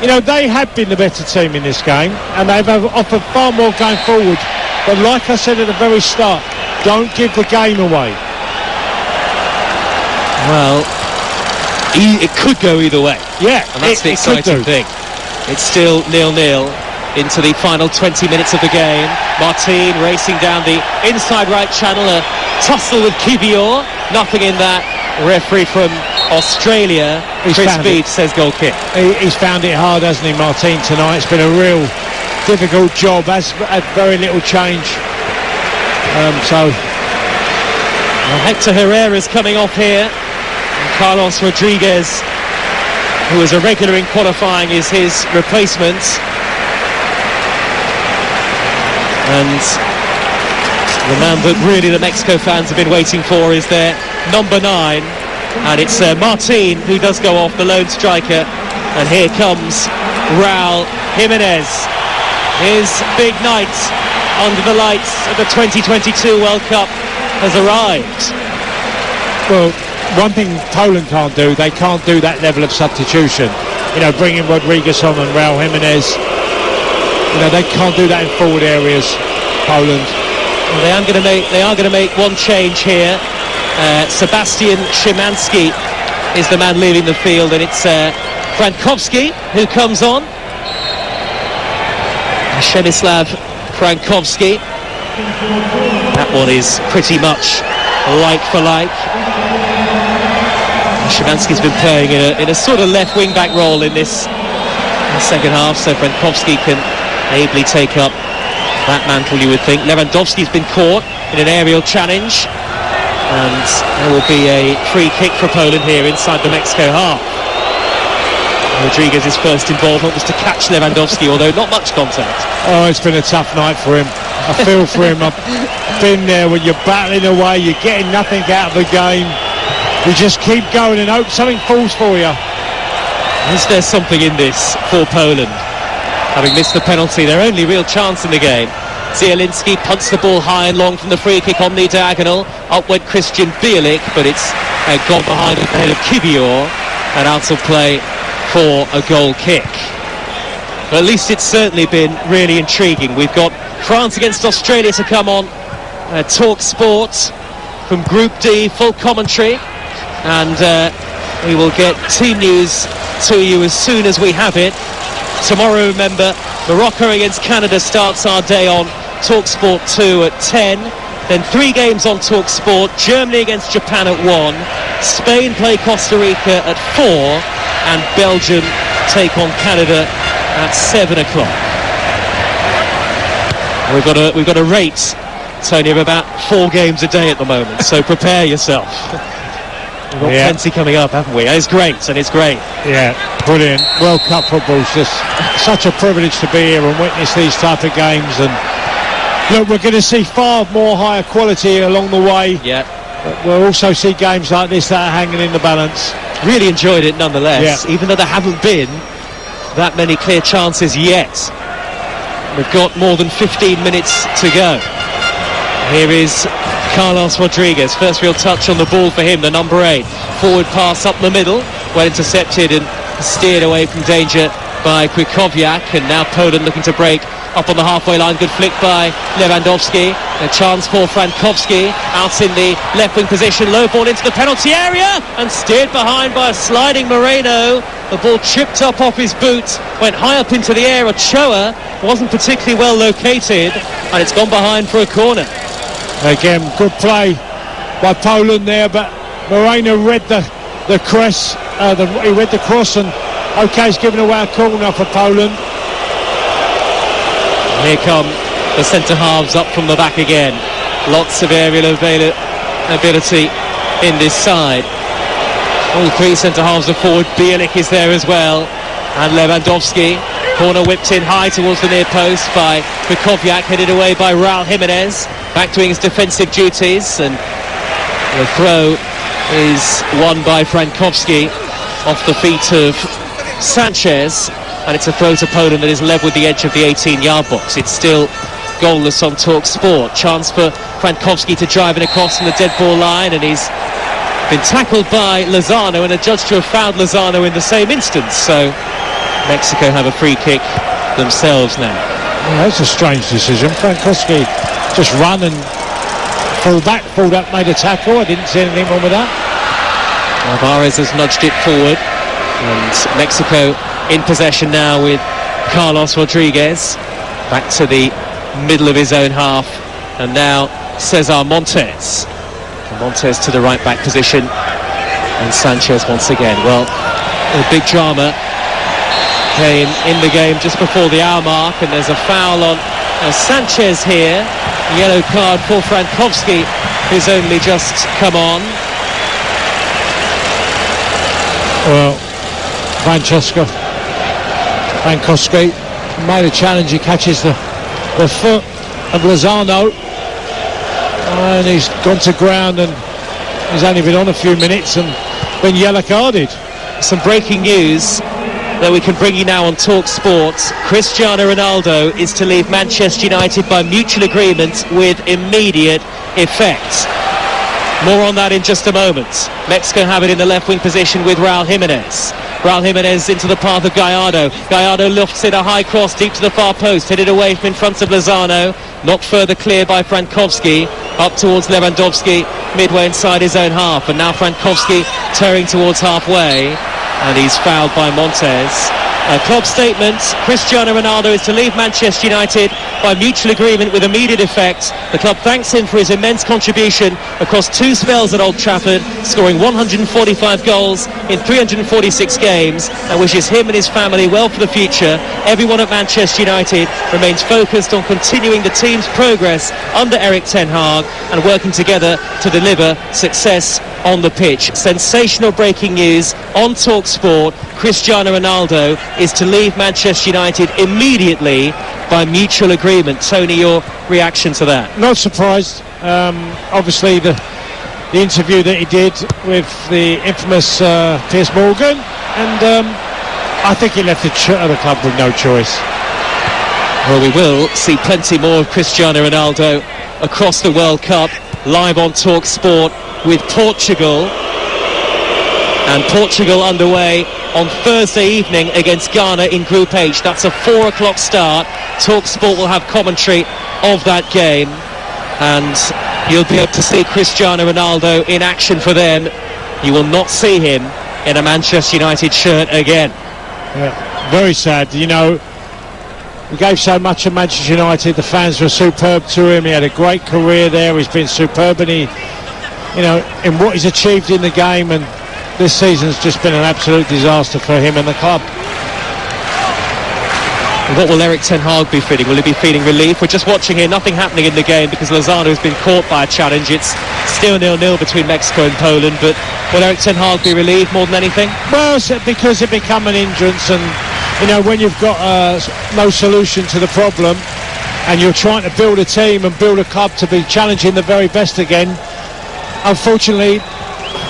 you know, they have been the better team in this game, and they've offered far more going forward. But like I said at the very start, don't give the game away. Well, it could go either way. Yeah, and that's the exciting thing. It's still 0-0 into the final 20 minutes of the game. Martin racing down the inside right channel, a tussle with Kivior, nothing in that. Referee from Australia, Chris Beach, says goal kick. He's found it hard, hasn't he, Martin, tonight? It's been a real difficult job, has had very little change. Hector Herrera's coming off here. And Carlos Rodriguez, who was a regular in qualifying, is his replacement. And the man that really the Mexico fans have been waiting for is their number 9, and it's Martin who does go off, the lone striker. And here comes Raul Jimenez. His big night under the lights of the 2022 World Cup has arrived. Well, one thing Poland can't do, they can't do that level of substitution. You know, bringing Rodriguez on and Raul Jimenez. You know, they can't do that in forward areas, Poland. Well, they are going to make one change here. Sebastian Szymanski is the man leaving the field, and it's Frankowski who comes on. Przemysław Frankowski. That one is pretty much like for like. Szymanski's been playing in a sort of left wing-back role in this second half, so Frankowski can ably take up that mantle, you would think. Lewandowski's been caught in an aerial challenge, and there will be a free kick for Poland here inside the Mexico half. Rodriguez's first involvement was to catch Lewandowski, although not much contact. Oh, it's been a tough night for him. I feel for him. I've been there when you're battling away, you're getting nothing out of the game. You just keep going and hope something falls for you. Is there something in this for Poland? Having missed the penalty, their only real chance in the game. Zielinski punts the ball high and long from the free kick on the diagonal. Up went Christian Bielik, but it's gone behind the head of Kivior, and out of play for a goal kick. But at least it's certainly been really intriguing. We've got France against Australia to come on Talk Sport from Group D, full commentary, and we will get team news to you as soon as we have it. Tomorrow, remember, Morocco against Canada starts our day on Talk Sport 2 at 10. Then 3 games on Talk Sport. Germany against Japan at 1. Spain play Costa Rica at 4. And Belgium take on Canada at 7 o'clock. We've got a rate, Tony, of about 4 games a day at the moment, so prepare yourself. We've got plenty coming up, haven't we? It's great, and it's great. Yeah, brilliant. World Cup football's just such a privilege to be here and witness these type of games. And look, we're going to see far more higher quality along the way. Yeah. But we'll also see games like this that are hanging in the balance. Really enjoyed it nonetheless, even though there haven't been that many clear chances yet. We've got more than 15 minutes to go. Here is Carlos Rodriguez, first real touch on the ball for him, the number 8. Forward pass up the middle, well intercepted and steered away from danger by Krychowiak, and now Poland looking to break up on the halfway line, good flick by Lewandowski, a chance for Frankowski, out in the left wing position, low ball into the penalty area, and steered behind by a sliding Moreno. The ball chipped up off his boot, went high up into the air. Ochoa wasn't particularly well located, and it's gone behind for a corner. Again, good play by Poland there, but Moreno read the cross, he read the cross, and he's given away a corner for Poland. Here come the centre-halves up from the back again. Lots of aerial ability in this side. All three centre-halves are forward. Bielik is there as well. And Lewandowski. Corner whipped in high towards the near post by Krychowiak, headed away by Raul Jimenez. Back doing his defensive duties. And the throw is won by Frankowski off the feet of Sanchez. And it's a throw to Poland that is level with the edge of the 18-yard box. It's still goalless on TalkSport. Chance for Frankowski to drive it across from the dead ball line, and he's been tackled by Lozano and adjudged to have fouled Lozano in the same instance. So Mexico have a free kick themselves now. Yeah, that's a strange decision. Frankowski just run and pulled up, made a tackle. I didn't see anything wrong with that. Alvarez has nudged it forward, and Mexico in possession now with Carlos Rodriguez back to the middle of his own half, and now Cesar Montes. Montes to the right back position, and Sanchez once again. Well, a big drama came in the game just before the hour mark, and there's a foul on Sanchez here. Yellow card for Frankowski, who's only just come on. Well, Frankowski made a challenge. He catches the foot of Lozano, and he's gone to ground, and he's only been on a few minutes and been yellow carded. Some breaking news that we can bring you now on TalkSport. Cristiano Ronaldo is to leave Manchester United by mutual agreement with immediate effect. More on that in just a moment. Mexico have it in the left wing position with Raul Jimenez. Raul Jimenez into the path of Gallardo. Gallardo lofts it a high cross deep to the far post, headed away from in front of Lozano. Not further clear by Frankowski. Up towards Lewandowski, midway inside his own half. And now Frankowski tearing towards halfway. And he's fouled by Montes. A club statement: Cristiano Ronaldo is to leave Manchester United by mutual agreement with immediate effect. The club thanks him for his immense contribution across 2 spells at Old Trafford, scoring 145 goals in 346 games, and wishes him and his family well for the future. Everyone at Manchester United remains focused on continuing the team's progress under Erik ten Hag and working together to deliver success on the pitch. Sensational breaking news on TalkSport. Cristiano Ronaldo is to leave Manchester United immediately by mutual agreement. Tony, your reaction to that? Not surprised. Obviously the interview that he did with the infamous Piers Morgan, and I think he left the club with no choice. Well, we will see plenty more of Cristiano Ronaldo across the World Cup, live on TalkSport with Portugal. And Portugal underway on Thursday evening against Ghana in Group H. That's a 4 o'clock start. TalkSport will have commentary of that game, and you'll be able to see Cristiano Ronaldo in action for them. You will not see him in a Manchester United shirt again. Yeah, very sad. You know, he gave so much to Manchester United. The fans were superb to him. He had a great career there. He's been superb, and in what he's achieved in the game, and this season's just been an absolute disaster for him and the club. What will Erik ten Hag be feeling? Will he be feeling relief? We're just watching here, nothing happening in the game because Lozano has been caught by a challenge. It's still 0-0 between Mexico and Poland, but will Erik ten Hag be relieved more than anything? Well, because it become an hindrance, and when you've got no solution to the problem and you're trying to build a team and build a club to be challenging the very best again, unfortunately,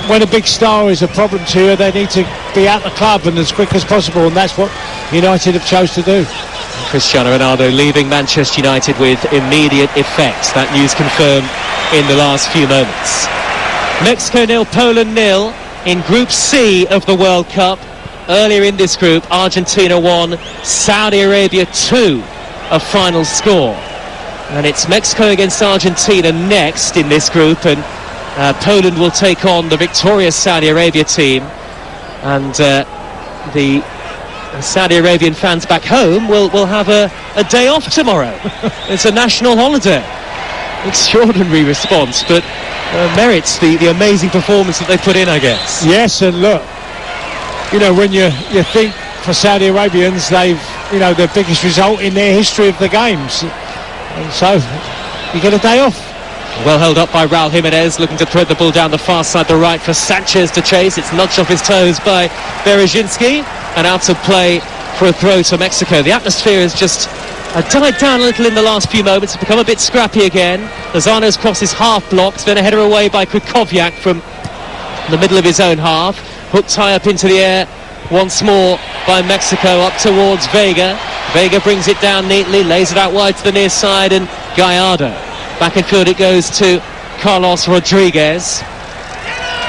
when a big star is a problem to you, they need to be at the club and as quick as possible, and that's what United have chose to do. Cristiano Ronaldo leaving Manchester United with immediate effect. That news confirmed in the last few moments. Mexico 0, Poland 0 in Group C of the World Cup. Earlier in this group, Argentina 1, Saudi Arabia 2 a final score. And it's Mexico against Argentina next in this group, and Poland will take on the victorious Saudi Arabia team, and the Saudi Arabian fans back home will have a day off tomorrow. It's a national holiday. Extraordinary response, but merits the amazing performance that they put in, I guess. Yes, and look, you know, when you think for Saudi Arabians, they've, you know, their biggest result in their history of the games, and so you get a day off. Well held up by Raul Jimenez, looking to thread the ball down the far side, the right, for Sanchez to chase. It's nudged off his toes by Berezinski, and out of play for a throw to Mexico. The atmosphere has just died down a little in the last few moments. It's become a bit scrappy again. Lozano's cross is half blocked, then a header away by Krychowiak from the middle of his own half. Hooked high up into the air once more by Mexico, up towards Vega. Vega brings it down neatly, lays it out wide to the near side, and Gallardo. Back in field it goes to Carlos Rodriguez.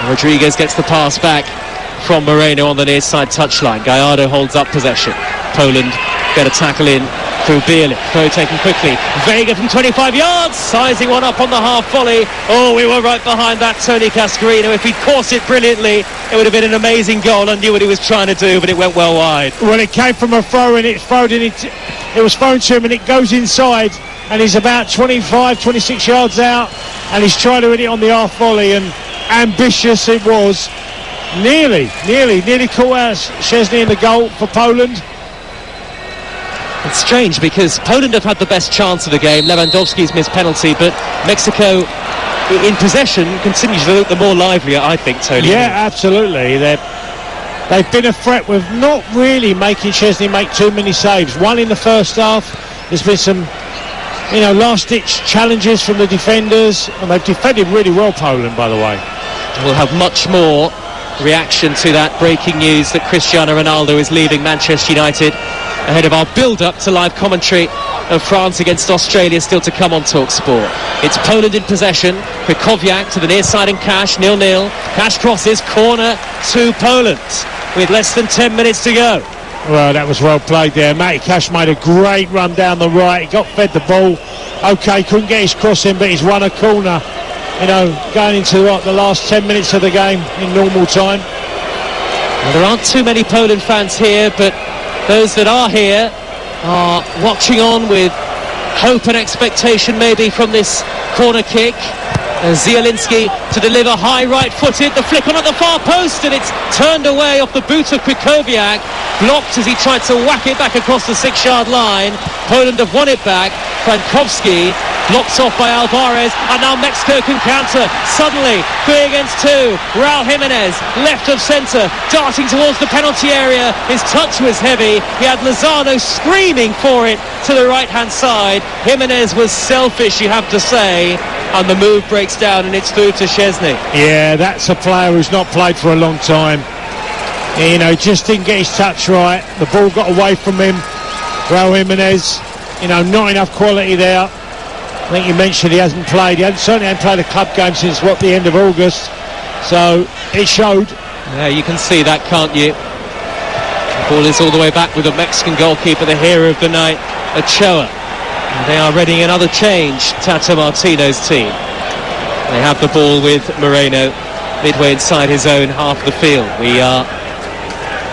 Rodriguez gets the pass back from Moreno on the near side touchline. Gallardo holds up possession. Poland get a tackle in through Bielik. Throw taken quickly. Vega from 25 yards, sizing one up on the half volley. Oh, we were right behind that, Tony Cascarino. If he'd caught it brilliantly, it would have been an amazing goal. I knew what he was trying to do, but it went well wide. Well, it came from a throw, and it was thrown to him, and it goes inside, and he's about 25, 26 yards out, and he's trying to hit it on the half volley, and ambitious it was. Nearly caught out Szczesny in the goal for Poland. It's strange because Poland have had the best chance of the game. Lewandowski's missed penalty, but Mexico in possession continues to look the more livelier, I think, Tony. Yeah, absolutely. They've been a threat with not really making Szczesny make too many saves. One in the first half. There's been some, you know, last-ditch challenges from the defenders, and they've defended really well, Poland, by the way. We'll have much more reaction to that breaking news that Cristiano Ronaldo is leaving Manchester United ahead of our build-up to live commentary of France against Australia still to come on TalkSport. It's Poland in possession. Krychowiak to the near side and Cash, 0-0. Cash crosses, corner to Poland with less than 10 minutes to go. Well, that was well played there. Matty Cash made a great run down the right. He got fed the ball. OK, couldn't get his cross in, but he's won a corner, you know, going into the last 10 minutes of the game in normal time. Well, there aren't too many Poland fans here, but those that are here are watching on with hope and expectation maybe from this corner kick. Zielinski to deliver high right-footed, the flick on at the far post, and it's turned away off the boot of Krychowiak, blocked as he tried to whack it back across the 6-yard line. Poland have won it back. Frankowski blocked off by Alvarez, and now Mexico can counter. Suddenly, 3 against 2. Raul Jimenez, left of centre, darting towards the penalty area. His touch was heavy. He had Lozano screaming for it to the right-hand side. Jimenez was selfish, you have to say, and the move breaks down, and it's through to Szczesny. Yeah, that's a player who's not played for a long time. You know, just didn't get his touch right. The ball got away from him. Raul Jimenez, you know, not enough quality there. I think you mentioned he hasn't played. He certainly hasn't played a club game since, the end of August. So it showed. Yeah, you can see that, can't you? The ball is all the way back with the Mexican goalkeeper, the hero of the night, Ochoa. And they are readying another change, Tata Martino's team. They have the ball with Moreno midway inside his own half of the field. We are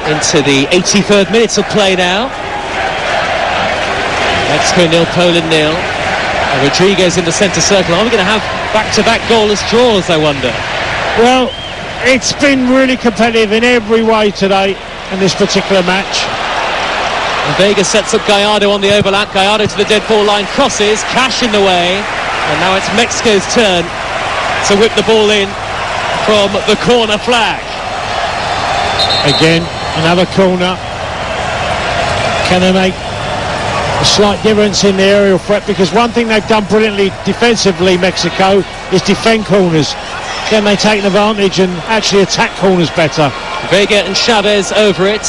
into the 83rd minute of play now. Mexico 0, Poland 0. Rodriguez in the centre circle. Are we going to have back-to-back goalless draws, I wonder? Well, it's been really competitive in every way today in this particular match. And Vega sets up Gallardo on the overlap. Gallardo to the dead ball line, crosses, Cash in the way. And now it's Mexico's turn to whip the ball in from the corner flag. Again, another corner. Can they make a slight difference in the aerial threat? Because one thing they've done brilliantly defensively, Mexico, is defend corners. Then they take advantage and actually attack corners better. Vega and Chavez over it.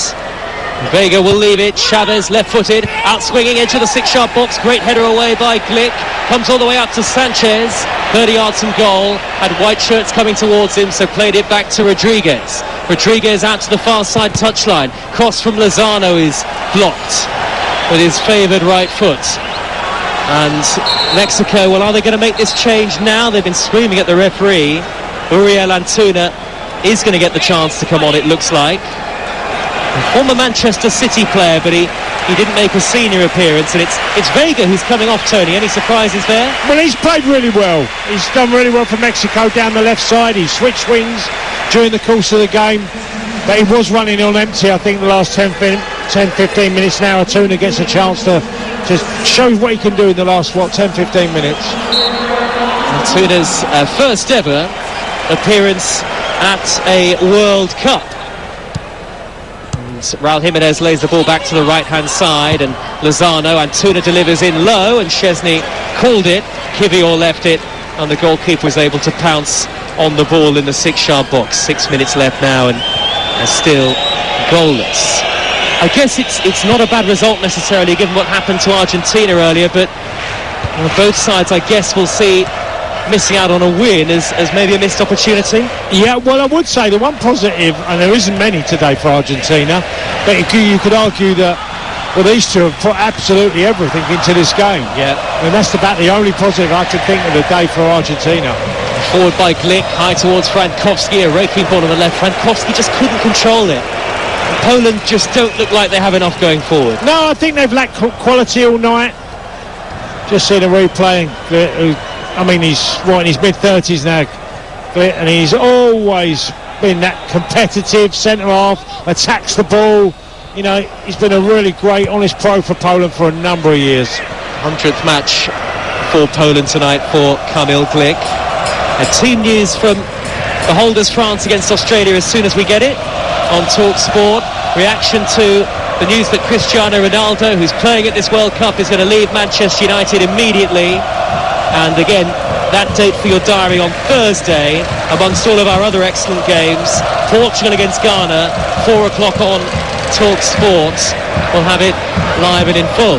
Vega will leave it. Chavez left-footed, out-swinging into the 6-yard box. Great header away by Glick. Comes all the way up to Sanchez. 30 yards from goal. Had white shirts coming towards him, so played it back to Rodriguez. Rodriguez out to the far side touchline. Cross from Lozano is blocked. with his favoured right foot. And Mexico, well, are they going to make this change now? They've been screaming at the referee. Uriel Antuna is going to get the chance to come on, it looks like. A former Manchester City player, but he didn't make a senior appearance, and it's Vega who's coming off, Tony. Any surprises there? Well, he's played really well. He's done really well for Mexico down the left side. He switched wings during the course of the game, but he was running on empty, I think, the last 10-15 minutes. Now Antuna gets a chance to show what he can do in the last, 10-15 minutes. Antuna's first ever appearance at a World Cup. Raul Jimenez lays the ball back to the right-hand side, and Lozano, Antuna delivers in low, and Szczesny called it. Kivior left it, and the goalkeeper was able to pounce on the ball in the 6-yard box. 6 minutes left now, and still goalless. I guess it's not a bad result necessarily, given what happened to Argentina earlier, but both sides, I guess, will see missing out on a win as maybe a missed opportunity. Yeah, well, I would say the one positive, and there isn't many today for Argentina, but you could argue that, well, these two have put absolutely everything into this game. Yeah. And that's about the only positive I could think of the day for Argentina. Forward by Glick, high towards Frankowski, a raking ball on the left. Frankowski just couldn't control it. And Poland just don't look like they have enough going forward. No, I think they've lacked quality all night. Just seen a replay. I mean, he's in his mid-30s now, and he's always been that competitive centre-half, attacks the ball. You know, he's been a really great, honest pro for Poland for a number of years. 100th match for Poland tonight for Kamil Glick. Team news from the holders France against Australia as soon as we get it on Talk Sport. Reaction to the news that Cristiano Ronaldo, who's playing at this World Cup, is going to leave Manchester United immediately. And again, that date for your diary on Thursday, amongst all of our other excellent games. Portugal against Ghana, 4 o'clock on Talk Sports. We'll have it live and in full.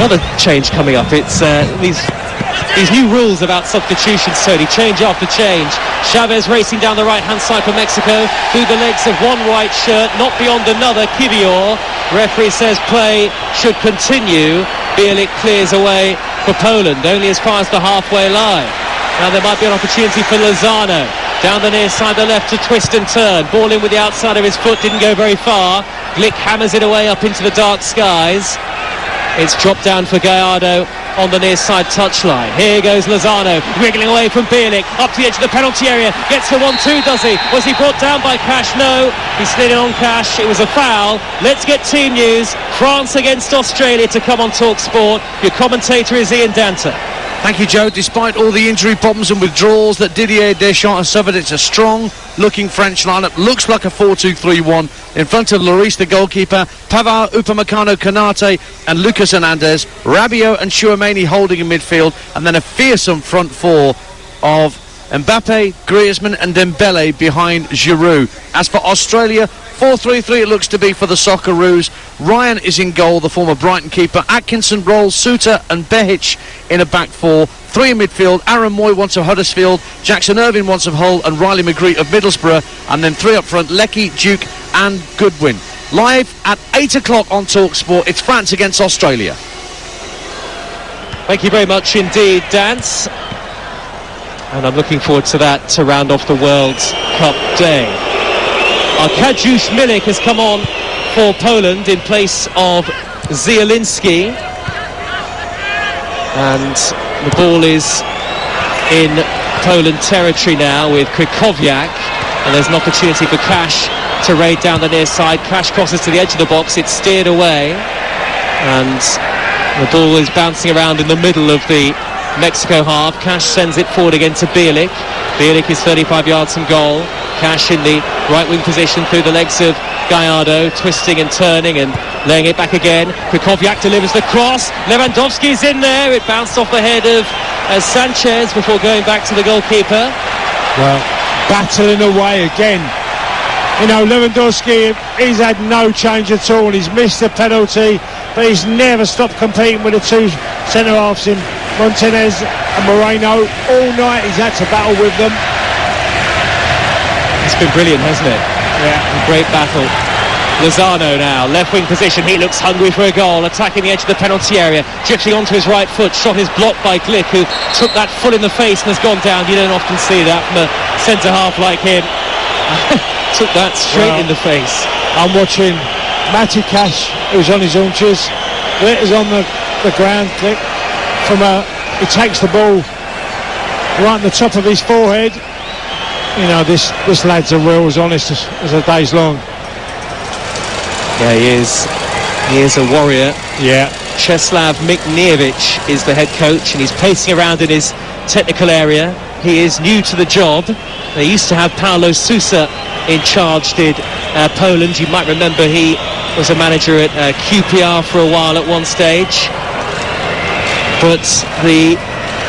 Another change coming up. It's these new rules about substitutions, Tony. Change after change. Chavez racing down the right-hand side for Mexico, through the legs of one white shirt, not beyond another. Kivior. Referee says play should continue. Bielik clears away for Poland, only as far as the halfway line. Now there might be an opportunity for Lozano. Down the near side, the left to twist and turn. Ball in with the outside of his foot, didn't go very far. Glick hammers it away up into the dark skies. It's dropped down for Gallardo on the near side touchline. Here goes Lozano, wriggling away from Bielik, up to the edge of the penalty area. Gets the 1-2, does he? Was he brought down by Cash? No, he slid in on Cash. It was a foul. Let's get team news. France against Australia to come on Talk Sport. Your commentator is Ian Danter. Thank you, Joe. Despite all the injury problems and withdrawals that Didier Deschamps has suffered, it's a strong-looking French lineup. Looks like a 4-2-3-1. In front of Lloris, the goalkeeper, Pavard, Upamecano, Konate and Lucas Hernandez, Rabiot and Chouameni holding in midfield, and then a fearsome front four of Mbappe, Griezmann and Dembele behind Giroud. As for Australia, 4-3-3 it looks to be for the Socceroos. Ryan is in goal, the former Brighton keeper. Atkinson, Rolls, Suter and Behic in a back four. 3 in midfield, Aaron Moy once of Huddersfield, Jackson Irvine once of Hull and Riley McGree of Middlesbrough, and then 3 up front, Leckie, Duke and Goodwin. Live at 8 o'clock on Talk Sport, it's France against Australia. Thank you very much indeed, Dance. And I'm looking forward to that to round off the World Cup day. Arkadiusz Milik has come on for Poland in place of Zielinski. And the ball is in Poland territory now with Krychowiak. And there's an opportunity for Cash to raid down the near side. Cash crosses to the edge of the box. It's steered away. And the ball is bouncing around in the middle of the Mexico half. Cash sends it forward again to Bielik. Bielik is 35 yards from goal. Cash in the right wing position through the legs of Gallardo, twisting and turning and laying it back again. Krychowiak delivers the cross. Lewandowski's in there. It bounced off the head of Sanchez before going back to the goalkeeper. Well, battling away again. You know, Lewandowski, he's had no change at all. He's missed the penalty, but he's never stopped competing with the two centre-halves in Montanez and Moreno. All night he's had to battle with them. It's been brilliant, hasn't it? Yeah. A great battle. Lozano now, left wing position, he looks hungry for a goal, attacking the edge of the penalty area, drifting onto his right foot, shot is blocked by Glick, who took that full in the face and has gone down. You don't often see that from a centre-half like him. Took that straight in the face. I'm watching Matty Cash, who's on his haunches. Glick is on the ground. Glick he takes the ball right on the top of his forehead. You know, this lad's a real as honest as a day's long. Yeah, he is a warrior. Yeah. Czeslaw Mikniewicz is the head coach, and he's pacing around in his technical area. He is new to the job. They used to have Paulo Sousa in charge, did Poland. You might remember he was a manager at QPR for a while at one stage. But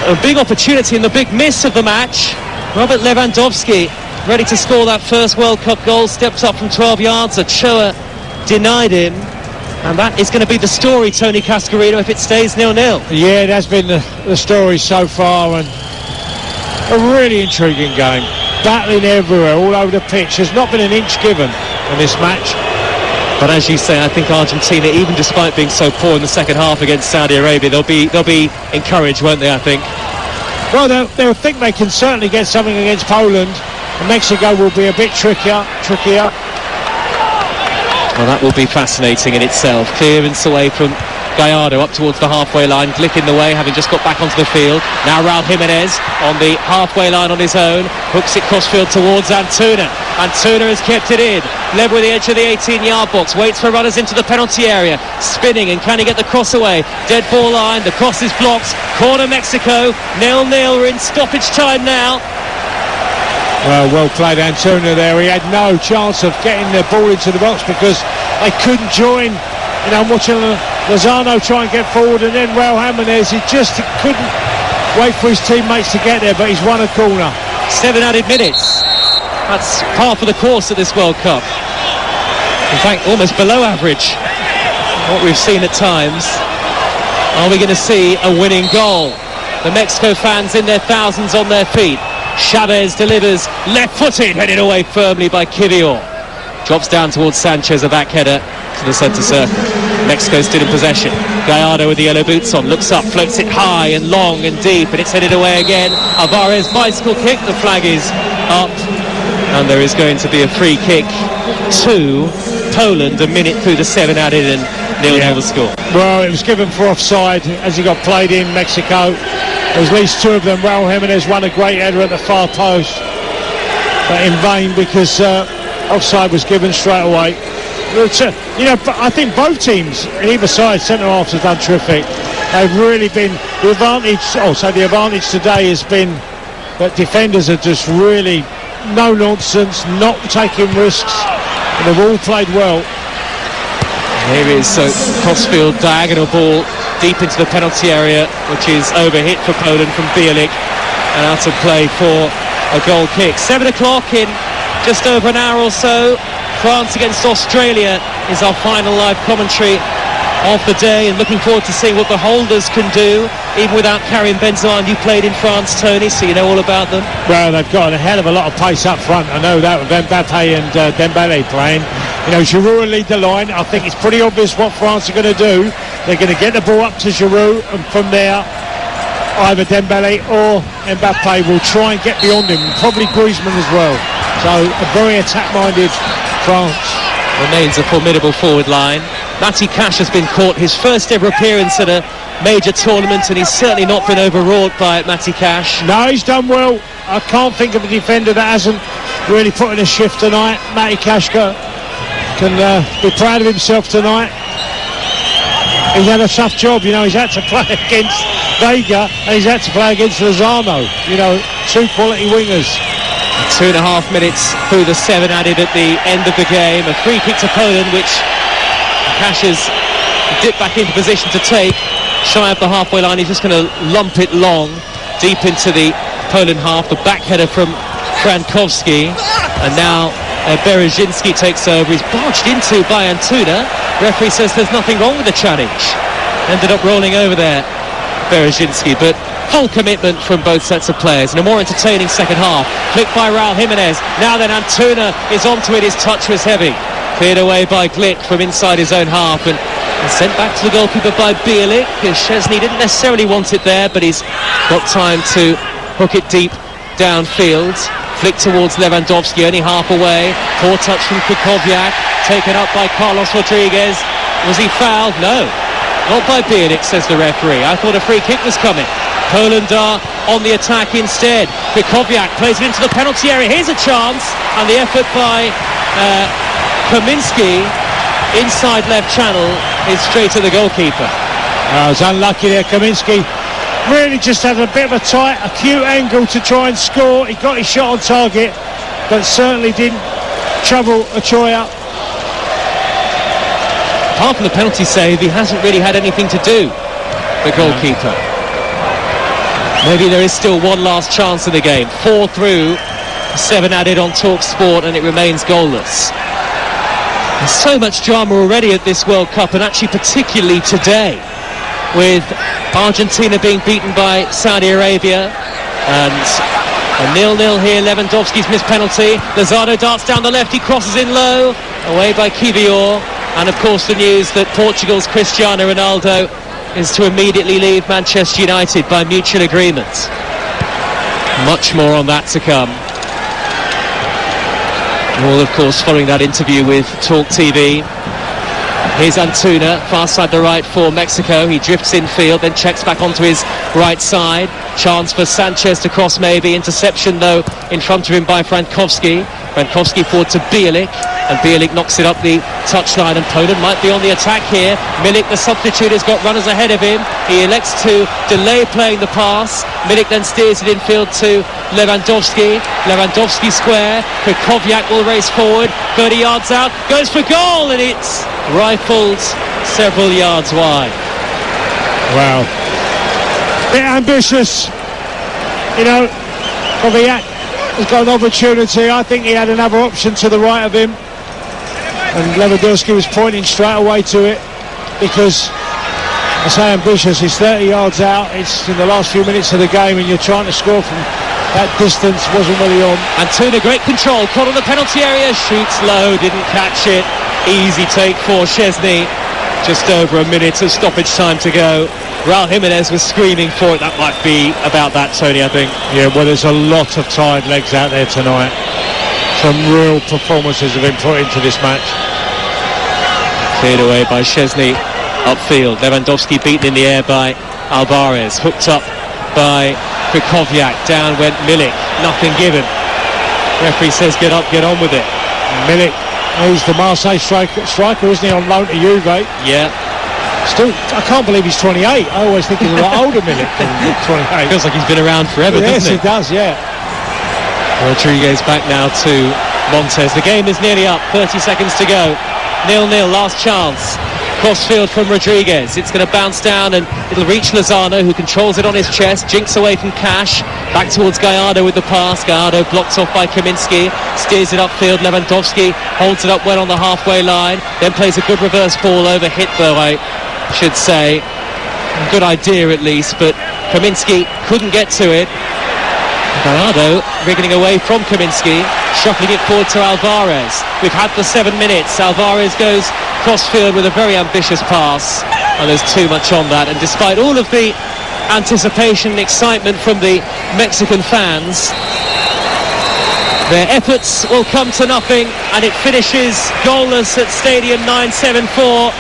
a big opportunity and the big miss of the match. Robert Lewandowski, ready to score that first World Cup goal, steps up from 12 yards. Ochoa denied him, and that is going to be the story, Tony Cascarino, if it stays 0-0. Yeah, it has been the story so far, and a really intriguing game. Battling everywhere, all over the pitch. There's not been an inch given in this match. But as you say, I think Argentina, even despite being so poor in the second half against Saudi Arabia, they'll be encouraged, won't they, I think? Well, they'll think they can certainly get something against Poland, and Mexico will be a bit trickier. Well, that will be fascinating in itself. Clearance away from Gallardo up towards the halfway line. Glick in the way, having just got back onto the field. Now Raul Jimenez on the halfway line on his own. Hooks it crossfield towards Antuna. Antuna has kept it in. Level with the edge of the 18-yard box. Waits for runners into the penalty area. Spinning, and can he get the cross away? Dead ball line. The cross is blocked. Corner Mexico. 0-0. We're in stoppage time now. Well played Antuna there. He had no chance of getting the ball into the box because they couldn't join. You know, I'm watching Lozano try and get forward, and then Raul Jimenez, he just couldn't wait for his teammates to get there, but he's won a corner. 7 added minutes. That's par for the course at this World Cup. In fact, almost below average, what we've seen at times. Are we going to see a winning goal? The Mexico fans in their thousands on their feet. Chavez delivers, left-footed, headed away firmly by Kivior. Drops down towards Sanchez, a back header to the centre circle. Mexico still in possession. Gallardo with the yellow boots on, looks up, floats it high and long and deep, and it's headed away again. Alvarez bicycle kick, the flag is up, and there is going to be a free kick to Poland a minute through the 7 added, and 0-0 the score. Well, it was given for offside as he got played in Mexico. There's at least 2 of them. Raul Jimenez won a great header at the far post, but in vain because offside was given straight away. You know, I think both teams, either side, centre-halves have done terrific. They've really been the advantage. The advantage today has been that defenders are just really no nonsense, not taking risks, and they've all played well. Here is crossfield diagonal ball deep into the penalty area, which is overhit for Poland from Bielik, and out of play for a goal kick. 7 o'clock in just over an hour or so. France against Australia is our final live commentary of the day, and looking forward to seeing what the holders can do, even without Karim Benzema. And you played in France, Tony, so you know all about them. Well, they've got a hell of a lot of pace up front. I know that with Mbappe and Dembele playing. You know, Giroud will lead the line. I think it's pretty obvious what France are going to do. They're going to get the ball up to Giroud, and from there, either Dembele or Mbappe will try and get beyond him, probably Griezmann as well. So a very attack-minded France. Remains a formidable forward line. Matty Cash has been caught his first ever appearance at a major tournament, and he's certainly not been overwrought by it, Matty Cash. No, he's done well. I can't think of a defender that hasn't really put in a shift tonight. Matty Cash can be proud of himself tonight. He's had a tough job, you know. He's had to play against Vega and he's had to play against Lozano. You know, 2 quality wingers. 2.5 minutes through the 7 added at the end of the game. A free kick to Poland, which Cash has dipped back into position to take. Shy of the halfway line, he's just going to lump it long, deep into the Poland half. The back header from Frankowski. And now Berezinski takes over. He's barged into by Antuna. Referee says there's nothing wrong with the challenge. Ended up rolling over there, Berezinski, but full commitment from both sets of players, and a more entertaining second half. Flicked by Raul Jimenez. Now then, Antuna is onto it. His touch was heavy. Cleared away by Glick from inside his own half and sent back to the goalkeeper by Bielik. Szczesny didn't necessarily want it there, but he's got time to hook it deep downfield. Flick towards Lewandowski, only half away. Poor touch from Kukowiak, taken up by Carlos Rodriguez. Was he fouled? No, not by Bielik, says the referee. I thought a free kick was coming. Poland are on the attack instead. Kukowiak plays it into the penalty area. Here's a chance, and the effort by Kaminski inside left channel is straight at the goalkeeper. I was unlucky there. Kaminski really just had a bit of a tight, acute angle to try and score. He got his shot on target, but certainly didn't trouble Ochoa. Apart from the penalty save, he hasn't really had anything to do, the goalkeeper. Maybe there is still one last chance in the game. 4 through, 7 added on Talk Sport, and it remains goalless. There's so much drama already at this World Cup, and actually particularly today, with Argentina being beaten by Saudi Arabia, and a 0-0 here. Lewandowski's missed penalty. Lozano darts down the left, he crosses in low, away by Kivior. And of course the news that Portugal's Cristiano Ronaldo is to immediately leave Manchester United by mutual agreement. Much more on that to come. All of course following that interview with Talk TV. Here's Antuna, far side the right for Mexico. He drifts infield, then checks back onto his right side. Chance for Sanchez to cross maybe. Interception though in front of him by Frankowski. Frankowski forward to Bielik, and Bielik knocks it up the touchline, and Poland might be on the attack here. Milik, the substitute, has got runners ahead of him. He elects to delay playing the pass. Milik then steers it infield to Lewandowski. Lewandowski square. Kukowiak will race forward. 30 yards out. Goes for goal, and it's rifled several yards wide. Wow. Bit ambitious. You know, Kukowiak has got an opportunity. I think he had another option to the right of him, and Lewandowski was pointing straight away to it, because I say ambitious, he's 30 yards out, it's in the last few minutes of the game, and you're trying to score from that distance. Wasn't really on. Antuna, great control, caught on the penalty area, shoots low, didn't catch it. Easy take for Szczesny. Just over a minute of stoppage time to go. Raul Jimenez was screaming for it. That might be about that, Tony, I think. Yeah, well, there's a lot of tired legs out there tonight. Some real performances have been put into this match. Cleared away by Szczesny upfield. Lewandowski beaten in the air by Alvarez. Hooked up by Kukowiak. Down went Milik. Nothing given. Referee says get up, get on with it. Milik, he's the Marseille striker, isn't he, on loan to Juve? Yeah. Still, I can't believe he's 28. I always think he's a lot older, Milik, than 28. Feels like he's been around forever, doesn't it? Yes, it does, yeah. Rodriguez back now to Montes. The game is nearly up. 30 seconds to go. 0-0, last chance. Crossfield from Rodriguez. It's going to bounce down and it'll reach Lozano, who controls it on his chest. Jinks away from Cash. Back towards Gallardo with the pass. Gallardo blocked off by Kaminski. Steers it upfield. Lewandowski holds it up well on the halfway line. Then plays a good reverse ball over Hitler, I should say. Good idea at least, but Kaminski couldn't get to it. Gallardo wriggling away from Kaminski, shuffling it forward to Alvarez. We've had the 7 minutes. Alvarez goes crossfield with a very ambitious pass, and there's too much on that. And despite all of the anticipation and excitement from the Mexican fans, their efforts will come to nothing, and it finishes goalless at Stadium 974.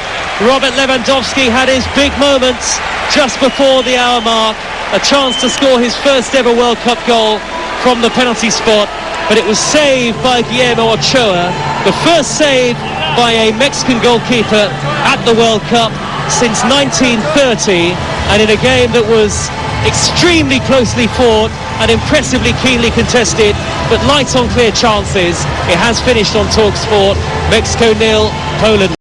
Robert Lewandowski had his big moments just before the hour mark. A chance to score his first ever World Cup goal from the penalty spot, but it was saved by Guillermo Ochoa, the first save by a Mexican goalkeeper at the World Cup since 1930, and in a game that was extremely closely fought and impressively keenly contested, but light on clear chances. It has finished on Talk Sport. Mexico 0, Poland